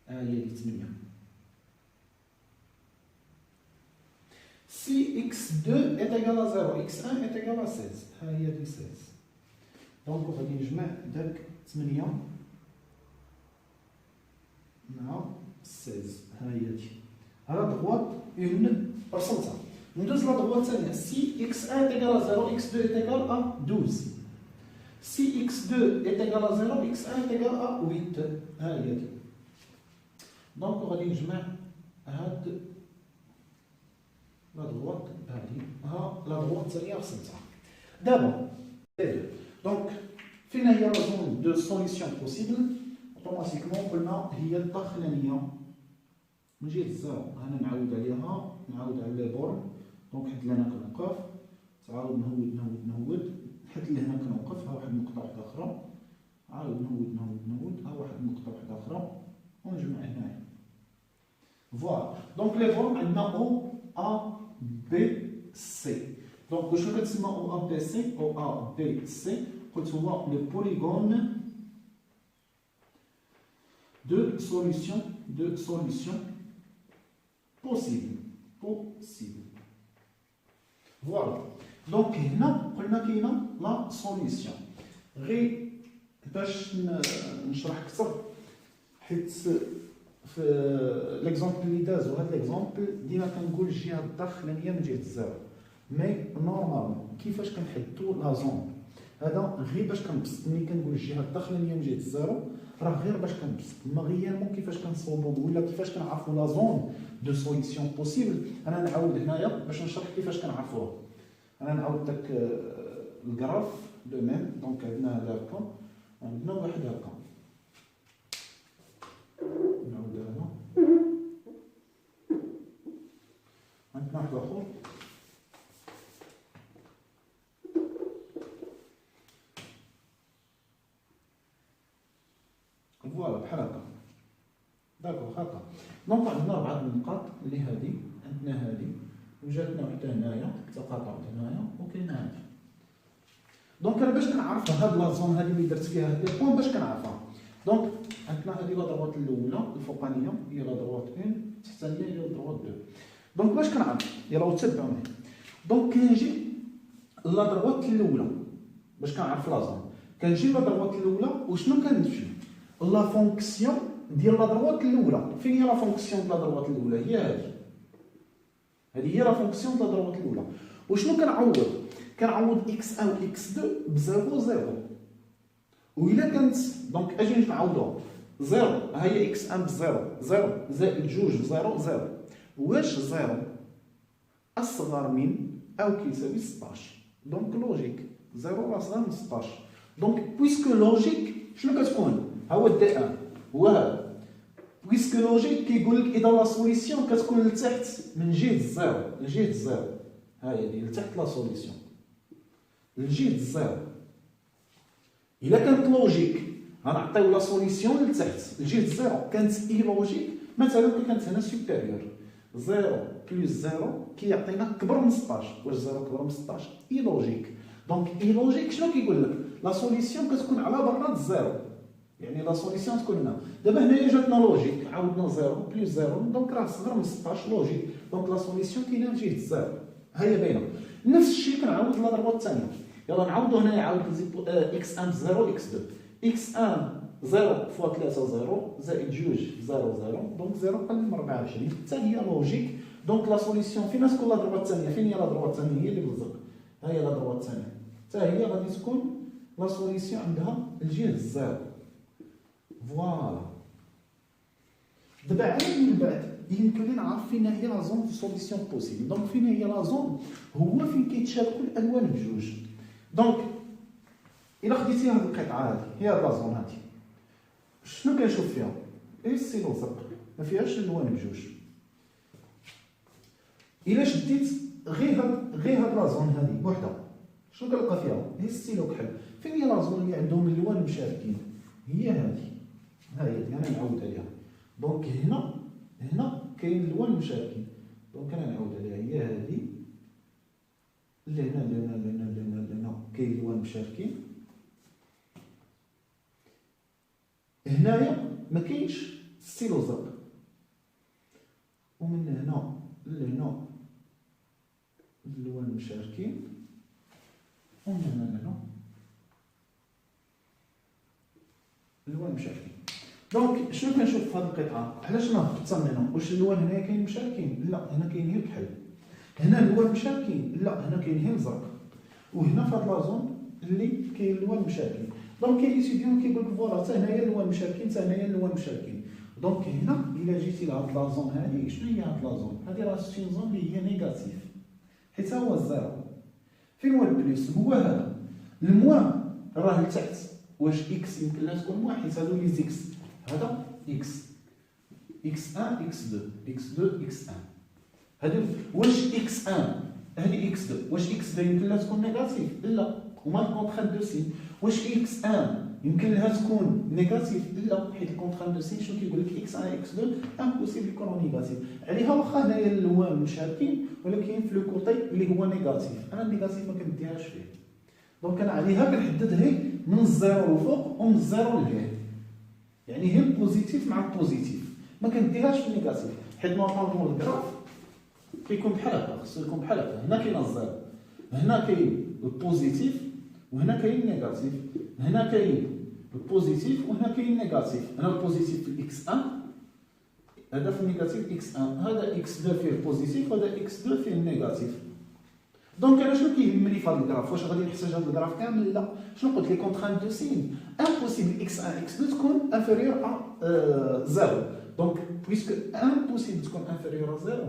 ها هي دي 8. Si x2 est égal à 0, x1 est égal à 16. ها هي دي 16. دونك غادي نجمع داك 8 مع 16 ها هي دي. على دروات اون رسمتها. ندوز لا دروات الثانيه. سي اكس 1 تيكال 0 اكس 2 تيكال 12. سي اكس 2 تيكال 0 اكس 1 تيكال 8. ها هي دي. دونك غادي نجمع هاد لا دروات هادي. ها لا دروات الثانيه رسمتها. دابا دونك فين هي لا زون دو سوليسيون بوسيبل؟ اوتوماتيكمون قلنا هي الداخلانيه من جهه الزيرو. انا نعاود عليها، نعاود على لي بورن. دونك حد لهنا كنوقف، تعاود نهود حد لهنا كنوقف. ها واحد النقطه واحده اخرى، عاود نهود ها واحد النقطه واحده اخرى ونجمع هنايا. فوالا. دونك لي بورن عندنا او ا بي سي. دونك واش كتسمى او ا بي سي؟ او ا بي سي قلت هو لو بوليغون de solution possible. Voilà. Donc هنا قلنا كاينه لا سوليسيون. غير باش نشرح اكثر حيت في ليكزامبل اللي دازو، هذا ليكزامبل ديما كنقول الجهه الداخليه من جهه الزيرو. مي نورمالمون كيفاش كنحددو لا زون؟ هذا غير باش كنبسط. ملي كنقول الجهه الداخليه من جهه الزيرو راه غير باش كنبسط. ما غيالمون كيفاش كنصوبو ولا كيفاش كنعرفو لا زون دو سوليسيون بوسيبل. انا نعاود هنايا باش نشرح كيفاش كنعرفوها. انا نعاود داك الكراف لو ميم. دونك عندنا هذا هكا، عندنا واحد هكا، نعاود هذا، عندنا واحد اخر، فوالا بحال هكا. داكوغ هكا. دونك عندنا 4 النقاط اللي هادي، عندنا هادي وجاتنا حتى هنايا تقاطعت هنايا وكاينه هادي. دونك انا باش كنعرف هاد لا زون هادي اللي درت فيها هاد لي بوين باش كنعرفها. دونك عندنا هادي لا دروات الاولى الفوقانيه هي لا دروات 1، التحتانيه هي لا دروات 2. دونك باش كنعرف يلاه تبعوني. دونك كنجي لا دروات الاولى باش كنعرف لا زون. كنجي لا دروات الاولى وشنو كنمشي؟ لا فونكسيون ديال لا دروات الاولى. فين هي لا فونكسيون ديال لا دروات الاولى؟ هي هذه. هذه هي لا فونكسيون ديال لا دروات الاولى. وشنو كنعوض؟ كنعوض اكس 1 و اكس 2 ب 0 0. وإلا كانت دونك اجي نعوضو 0 ها هي اكس 1 ب 0 0 زائد 2 0 0. واش 0 اصغر من او كيساوي 16؟ دونك لوجيك 0 اصغر من 16. دونك بويسكو لوجيك شنو كتكون؟ ها هو دي ان هو هذا. بويسكو لوجيك كيقول لك اذا لا سوليسيون كتكون لتحت من جهه الزيرو لجهه الزيرو. ها هي دي لتحت لا سوليسيون لجهه الزيرو. الا كانت لوجيك غنعطيو لا سوليسيون لتحت لجهه الزيرو. كانت اي لوجيك مثلا كي كانت هنا سوبيريور 0 بلس 0 كيعطينا كبر من 16. واش 0 كبر من 16؟ اي لوجيك. دونك اي لوجيك شنو كيقول لك؟ لا سوليسيون كتكون على برا الزيرو، يعني لا سوليسيون تكون هنا. دابا هنايا جاتنا لوجيك عاودنا 0 بلس 0 دونك راه صغر من 16 لوجيك. دونك لا سوليسيون كاينه في جهه الزيرو. ها هي باينه. نفس الشيء كنعاود لا ضربه الثانيه. يلا نعاودو هنايا عاود نزيد اكس 1 0 اكس 2. اكس 1 0 فوا 3 0 زائد 2 0 0 دونك 0 قل من 24 حتى هي لوجيك. دونك لا سوليسيون فين تكون لا ضربه الثانيه؟ فين هي لا ضربه الثانيه؟ هي اللي بالزق. ها هي لا ضربه الثانيه حتى هي غادي تكون لا سوليسيون عندها الجهه الزيرو. فوالا. دابا عاد من بعد يمكن لي نعرف فين هي لا زون دو سوليسيون بوسيبل. دونك فين هي لا زون؟ هو فين كيتشابكوا الالوان بجوج. دونك الا خديتي هاد القطعه هادي هي هاد لا زون هادي شنو كنشوف فيها؟ اي السيلو زرق ما فيهاش الالوان بجوج. الا شديت غير هاد لا زون هادي بوحدها شنو كنلقى فيها؟ هي السيلو كحل. فين هي لا زون اللي عندهم الالوان مشاركين؟ هي هادي. ها هي دي انا نعاود عليها. دونك هنا كاين الالوان مشاركين. دونك انا نعاود عليها هي هادي اللي هنا كاين الالوان مشاركين. هنايا ما كاينش ستيلو زرق. ومن هنا لهنا الالوان مشاركين. ومن هنا لهنا الالوان مشاركين. دونك شنو كنشوف في هذه القطعه؟ علاش نهبط حتى من هنا؟ واش الالوان هنا كاين مشاركين؟ لا هنا كاين غير كحل. هنا الالوان مشابكين، لا هنا كاين غير الزرق، وهنا في هاد لا زون اللي كاين الالوان مشابكين. دونك كاين ليستيديون كيقول لك فوالا حتى هنايا الالوان مشابكين، حتى هنايا الالوان مشابكين. دونك هنا الا جيتي لهاد لا زون هادي، شنو هي هاد لا زون؟ هادي راه سي زون اللي هي نيجاتيف، حيت هو الزيرو. فين هو البليس؟ هو هذا الموان راه لتحت. واش اكس يمكن لها تكون موان حيت هادو لي زيكس، هذا اكس، اكس 1 اكس 2 اكس 2 اكس 1. هادو واش اكس 1 هادي اكس 2، واش اكس 2 يمكن لها تكون نيجاتيف؟ لا، وما الكونتران دو سين. واش اكس 1 يمكن لها تكون نيجاتيف؟ لا، حيت الكونتران دو سين شنو كيقول لك؟ اكس 1 اكس 2 امبوسيبل يكونوا نيجاتيف. عليها واخا هنايا اللوان مشابكين، ولكن في لو كوتي اللي هو نيجاتيف، انا النيجاتيف ما كنديهاش فيه. دونك انا عليها كنحددها من الزيرو الفوق ومن الزيرو لهيه، يعني هي البوزيتيف مع البوزيتيف، ما كنديهاش في النيجاتيف. حيت نورمالمون الجراف كيكون بحال هكا، خصو يكون بحال هكا. هنا كاين الزيرو، هنا كاين البوزيتيف، وهنا كاين النيجاتيف، هنا كاين البوزيتيف وهنا كاين النيجاتيف. هنا البوزيتيف في اكس 1، هذا في النيجاتيف اكس 1، هذا اكس 2 فيه البوزيتيف وهذا اكس 2 فيه النيجاتيف. دونك انا شنو كيهمني في هذا الجراف؟ واش غادي نحتاج هذا الجراف كامل؟ لا. شنو قلت لي؟ كونتران دو سين امبوسيبل اكس 1 اكس 2 تكون انفيريور ا زيرو. دونك بويسك امبوسيبل تكون انفيريور ا زيرو،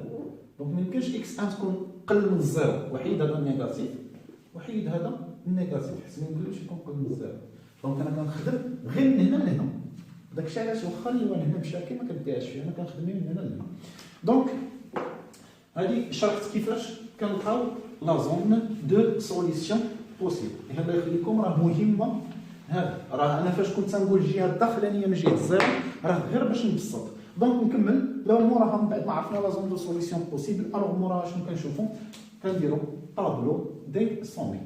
دونك ما يمكنش اكس 1 تكون قل من الزيرو. وحيد هذا النيجاتيف، وحيد هذا النيجاتيف، حيت ما يمكنلوش يكون قل من الزيرو. دونك انا كنخدم غير من هنا لهنا. داكشي علاش واخا اللوان هنا مشاكل ما كنديهاش فيه، انا كنخدم من هنا لهنا. دونك هادي شرحت كيفاش كنلقاو لا زون دو سوليسيون بوسيبل. هذا يخليكم راه مهمه. هذا راه انا فاش كنت تنقول الجهه الداخلانيه من جهه الزيرو راه غير باش نبسط. دونك نكمل. لو موراها من بعد ما عرفنا لا زون دو سوليسيون بوسيبل، الوغ موراها شنو كنشوفو؟ كنديرو طابلو دي سومي.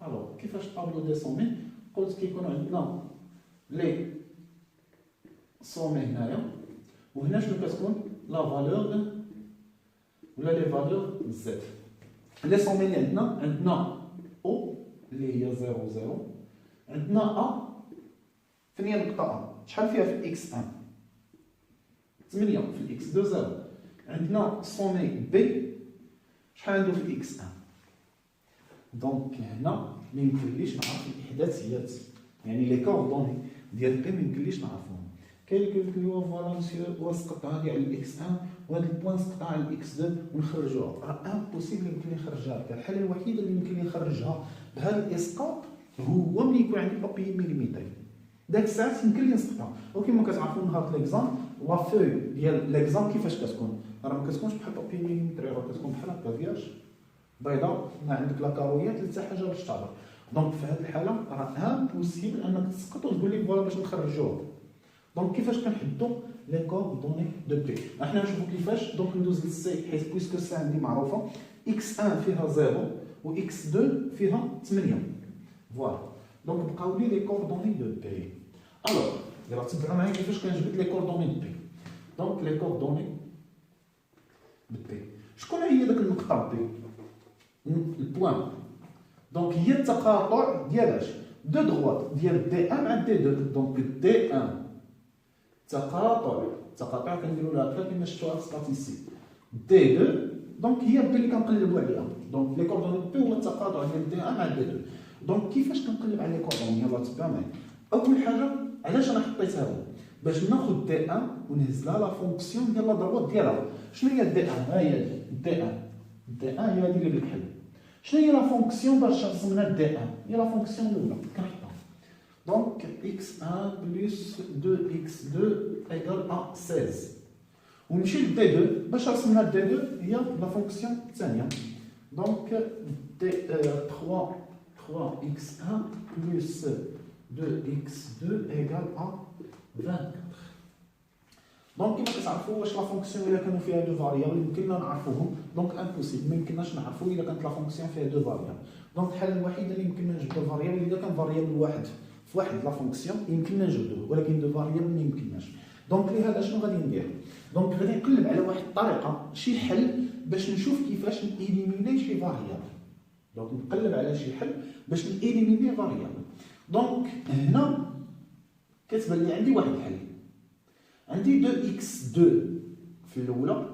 الوغ كيفاش طابلو دي سومي؟ قلت كيكون عندنا لي سومي هنايا، وهنا شنو كتكون؟ لا فالور ولا لي فالور زد. لي سومي اللي عندنا او اللي هي 0 0، عندنا ا فين هي النقطه ا؟ شحال فيها في الاكس 1؟ 8 في الاكس 2 0. عندنا سومي بي شحال عنده في الاكس 1؟ دونك هنا ما يمكنليش نعرف الاحداثيات، يعني لي كوردوني ديال بي ما يمكنليش نعرفهم. كاين اللي كيقول لك لي فوالا مسيو واسقط هادي على الاكس 1 وهاد البوان سقطها على الاكس 2 ونخرجوها. راه امبوسيبل يمكن لي نخرجها. الحاله الوحيده اللي يمكن لي نخرجها بهذا الاسقاط هو ملي يكون عندي بابي ميليمتري. داك الساعات يمكن لي نسقطها. وكما كتعرفوا من هاد ليكزام لا فوي ديال ليكزام كيفاش كتكون؟ راه ما كتكونش بحال بابي ميليمتري، راه كتكون بحال هكا فياج بيضاء، ما عندك لا كارويات حتى حاجه باش تعبر. دونك في هذه الحاله راه امبوسيبل انك تسقط وتقول لي فوالا باش نخرجوها. دونك كيفاش كنحدوا لي كوردوني دو بي؟ احنا نشوفوا كيفاش. دونك ندوز للسي، حيت بويسكو السي عندي معروفه، اكس 1 فيها 0 و اكس 2 فيها 8. فوالا. دونك بقاو لي لي كوردوني دو بي. الوغ يلا تبعوا معايا كيفاش كنجبد لي كوردوني دو بي. دونك لي كوردوني دو بي، شكون هي داك النقطه بي؟ البوان. دونك هي التقاطع ديال اش؟ دو دغوات ديال دي 1 مع دي 2. دونك دي 1 تقاطع كنديروا لها هكا كما شفتوها في ستاتيستيك. دي 2 دونك هي بي اللي كنقلبوا عليها. دونك لي كوردوني بي هو التقاطع ديال دي 1 مع دي 2. دونك كيفاش كنقلب على لي كوردوني؟ يلاه تبعوا معايا. اول حاجه علاش انا حطيتها هنا؟ باش ناخذ دي 1 ونهز لها لا فونكسيون ديال لا دروات ديالها. شنو هي دي 1؟ ها هي دي 1. دي 1 هي هذه اللي بالكحل. شنو هي لا فونكسيون باش رسمنا دي 1؟ هي لا فونكسيون الاولى كنحطها. دونك x1 plus 2x2 égale à 16. ونمشي ل d2 باش رسمنا d2 هي لا فونكسيون الثانيه. دونك d3x1 plus 2x2 égale à 24. دونك كيما كتعرفوا واش لا فونكسيون الا كانوا فيها دو فاريابل يمكننا نعرفوهم؟ دونك امبوسيبل ما يمكنناش نعرفوا الا كانت لا فونكسيون فيها دو فاريابل. دونك الحاله الوحيده اللي يمكننا نجبدوا فاريابل اذا كان فاريابل واحد في واحد لا فونكسيون يمكننا نجبدوه، ولكن دو فاريابل ما يمكنناش. دونك لهذا شنو غادي ندير؟ دونك غادي نقلب على واحد الطريقه، شي حل باش نشوف كيفاش نإيليميني شي فاريابل. دونك نقلب على شي حل باش نإيليميني فاريابل. دونك هنا كتبان لي عندي واحد الحل. عندي 2x2 في الاولى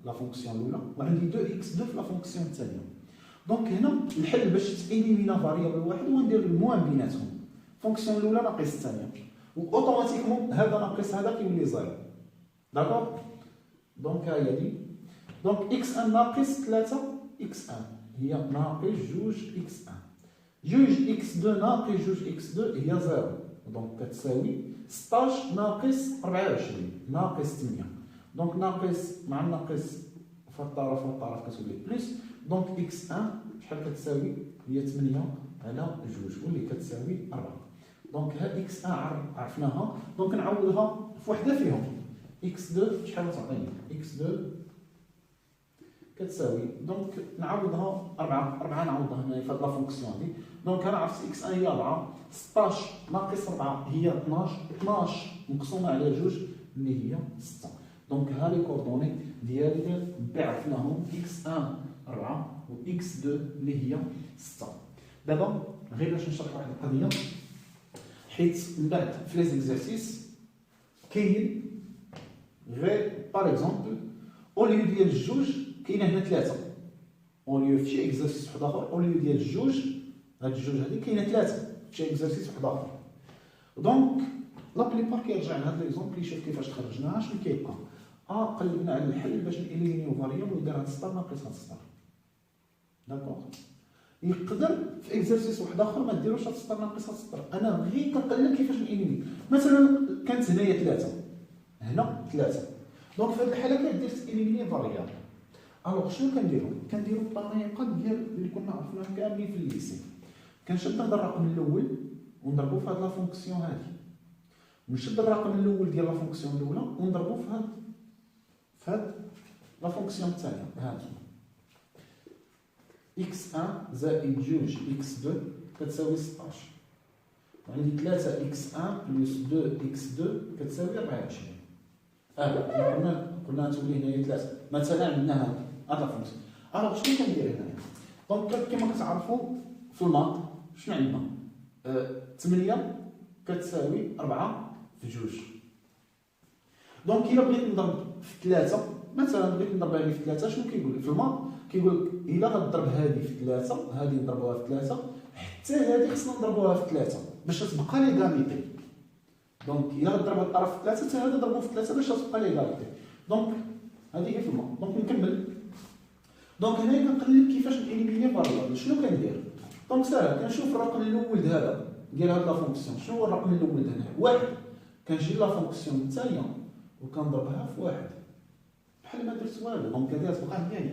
لا فونكسيون الاولى وعندي 2 اكس 2 في لا فونكسيون الثانيه. دونك هنا الحل باش تاليمينا فاريابل واحد هو ندير الموان بيناتهم، فونكسيون الاولى ناقص الثانيه، واوتوماتيكمون هذا ناقص هذا كيولي زيرو. داكور؟ دونك ها هي دي. دونك اكس 1 ناقص 3 اكس 1 هي ناقص 2 اكس 1. 2 اكس 2 ناقص 2 اكس 2 هي زيرو. دونك كتساوي 16 ناقص 24 ناقص 8. دونك ناقص مع الناقص في الطرف كتولي بلس. دونك اكس 1 شحال كتساوي؟ هي 8 على 2 واللي كتساوي 4. دونك ها اكس 1 عرفناها. دونك نعوضها في وحده فيهم. اكس 2 شحال تعطيني؟ اكس 2 كتساوي دونك نعوضها 4 نعوضها هنا في هاد لا فونكسيون هادي. دونك انا عرفت اكس 1 هي 4، 16 ناقص 4 هي 12 مقسومه على 2 اللي هي 6. دونك ها لي كوردوني ديال بي عرفناهم، اكس 1 4 و اكس 2 اللي هي 6. دابا غير باش نشرح واحد القضيه، حيت من بعد في لي زيكزارسيس كاين غير باغ اكزومبل اوليو ديال الجوج كاينه هنا 3، اوليو في شي اكزارسيس واحد اخر اوليو ديال الجوج هاد الجوج هادي كاينه 3 في شي اكزارسيس واحد اخر. دونك لا بليبار كيرجع لهاد ليكزومبل يشوف كيفاش خرجناها شنو كيبقى. قلبنا على الحل باش نإليمينيو فاريابل ودار هاد السطر ناقص هاد السطر. داكوغ؟ يقدر في اكزارسيس واحد اخر ما ديروش هاد السطر ناقص هاد السطر، انا غير كنقلب كيفاش نإليميني. مثلا كانت هنايا 3 هنا 3، دونك في هاد الحاله كدير تإليميني فاريابل. الوغ شنو كنديرو الطريقه ديال اللي كنا عرفناها كاملين في الليسي. كنشد هذا الرقم الاول ونضربو في هاد لا فونكسيون هادي، ونشد الرقم الاول ديال لا فونكسيون الاولى ونضربو في هاد لا فونكسيون الثانيه. هانتوما اكس 1 زائد 2 اكس 2 كتساوي 16، وعندي 3 اكس 1 بلس 2 اكس 2 كتساوي 24. قلنا تولي هنايا 3 مثلا عندنا هاد لا فونكسيون. الوغ شنو كندير هنايا؟ دونك كما كتعرفوا في الماط شنو عندنا؟ 8 كتساوي 4 في 2. دونك الا بغيت نضرب في 3 مثلا بغيت نضرب هذه في 3 شنو كيقول لك في الماط؟ كيقول لك الا غتضرب هذه في 3 هذه نضربوها في 3 حتى هذه خصنا نضربوها في 3 باش تبقى ليغاليتي. دونك الا غتضرب الطرف في 3 حتى هذا ضربوه في 3 باش تبقى ليغاليتي. دونك هذه هي في الماط. دونك نكمل. دونك هنا كنقلب كيفاش نإليميني فاريابل. شنو كندير؟ دونك ساهل، كنشوف الرقم الاول هذا ديال هاد لا فونكسيون. شنو هو الرقم الاول هنا؟ 1. كنجي لا فونكسيون الثانيه وكنضربها في 1 بحال ما درت والو. دونك هذه تبقى عندي.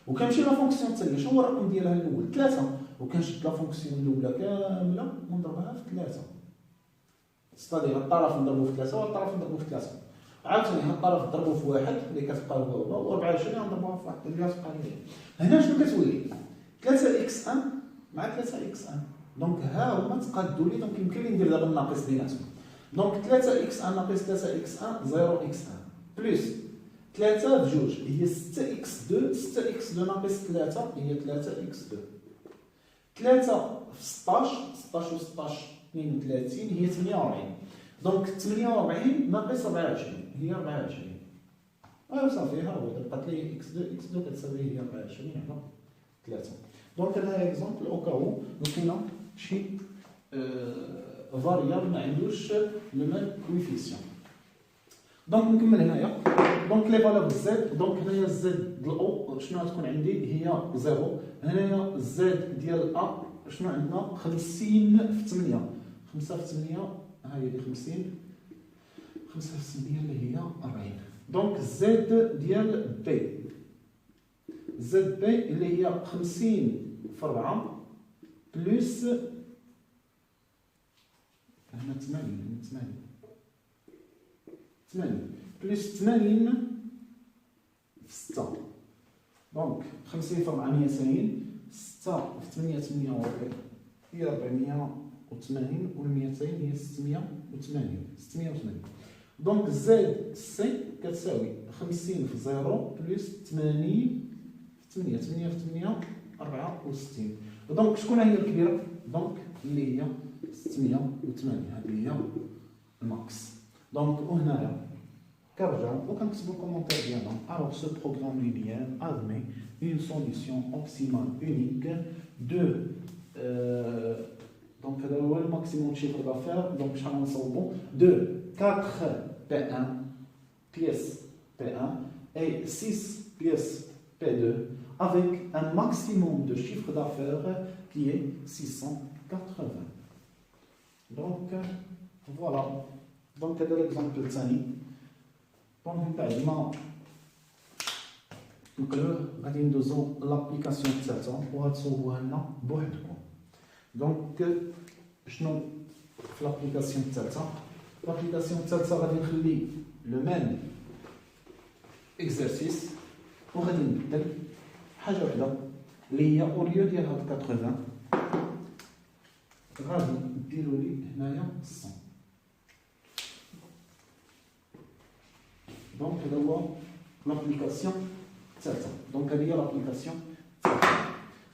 وكنمشي لا فونكسيون الثانيه شنو هو الرقم ديالها الاول؟ 3، وكنشد لا فونكسيون الاولى كامله ونضربها في 3. ستادير الطرف نضربو في 3 والطرف نضربو في 3. عاوتاني هاد الطرف نضربو في 1 اللي كتبقى هو، و24 غنضربوها في 1 اللي غتبقى لي. هنا شنو كتولي؟ 3 اكس 1 مع 3 اكس 1. دونك ها هما تقادوا لي. دونك يمكن لي ندير دابا الناقص بيناتهم. دونك 3 اكس 1 ناقص 3 اكس 1 0 اكس 1 بلس 3 في 2 هي 6 اكس 2. 6 اكس 2 ناقص 3 هي 3 اكس 2. 3 في 16 16 و 16 32 هي 48. دونك 48 ناقص 24 هي 24. صافي ها هو بقات لي اكس 2 اكس 2 كتساوي هي 24 على 3. دونك هذا اكزومبل او كاو لقينا شي فاريابل ما عندوش لو ميم كويفيسيون. دونك نكمل هنايا. دونك لي فالور زد. دونك هنايا زد ديال او شنو غتكون عندي؟ هي 0. هنايا زد ديال ا شنو عندنا؟ 50 في 8. 5 في 8 ها هي 50. 5 في 8 اللي هي 40. دونك زد ديال بي. زد بي اللي هي 50 في 4 بلس هنا 80 بلس 80 في 6. دونك 50 في 4 190. 6 في 8 48 هي 480 و 200 هي 680. دونك زد سي كتساوي 50 في 0 بلس 80 في 8. 8 في 8 64. دونك شكون هي الكبيره؟ دونك اللي هي 680 هذه هي الماكس. دونك وهنايا كنرجعوا وكنكتبوا الكومونتير ديالنا. Alors ce programme linéaire admet une solution optimale unique de donc هذا هو الماكسيموم chiffre d'affaires. donc شحال غنصوبوا de 4 P1 pièces P1 et 6 pièces P2 avec un maximum de chiffre d'affaires qui est 680. donc voilà. donc هذا l'exemple الثاني. donc من بعد ما نقلوه غادي ندوزو لابليكاسيون الثالثه وغتصوبوها لنا بوحدكم. دونك شنو في لابليكاسيون الثالثه؟ لابليكاسيون الثالثه غادي نخلي لو ميم اكزرسيس وغادي نبدل حاجه وحده اللي هي اوريو ديال هاد 80 غادي ديروا لي هنايا 100. دونك هذا هو لابليكاسيون الثالثه. دونك هذه هي لابليكاسيون الثالثه.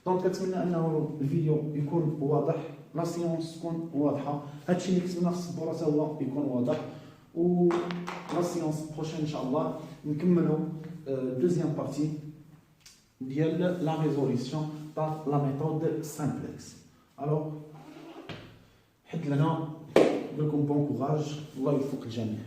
دونك كنتمنى انه الفيديو يكون واضح، لا سيونس تكون واضحه، هادشي اللي كتبنا في السبوره حتى هو يكون واضح. و لا سيونس بروشين ان شاء الله نكملوا دوزيام بارتي ديال لا ريزوليسيون بار لا ميثود سامبلكس. الوغ حد لنا لكم بون كوراج، الله يوفق الجميع.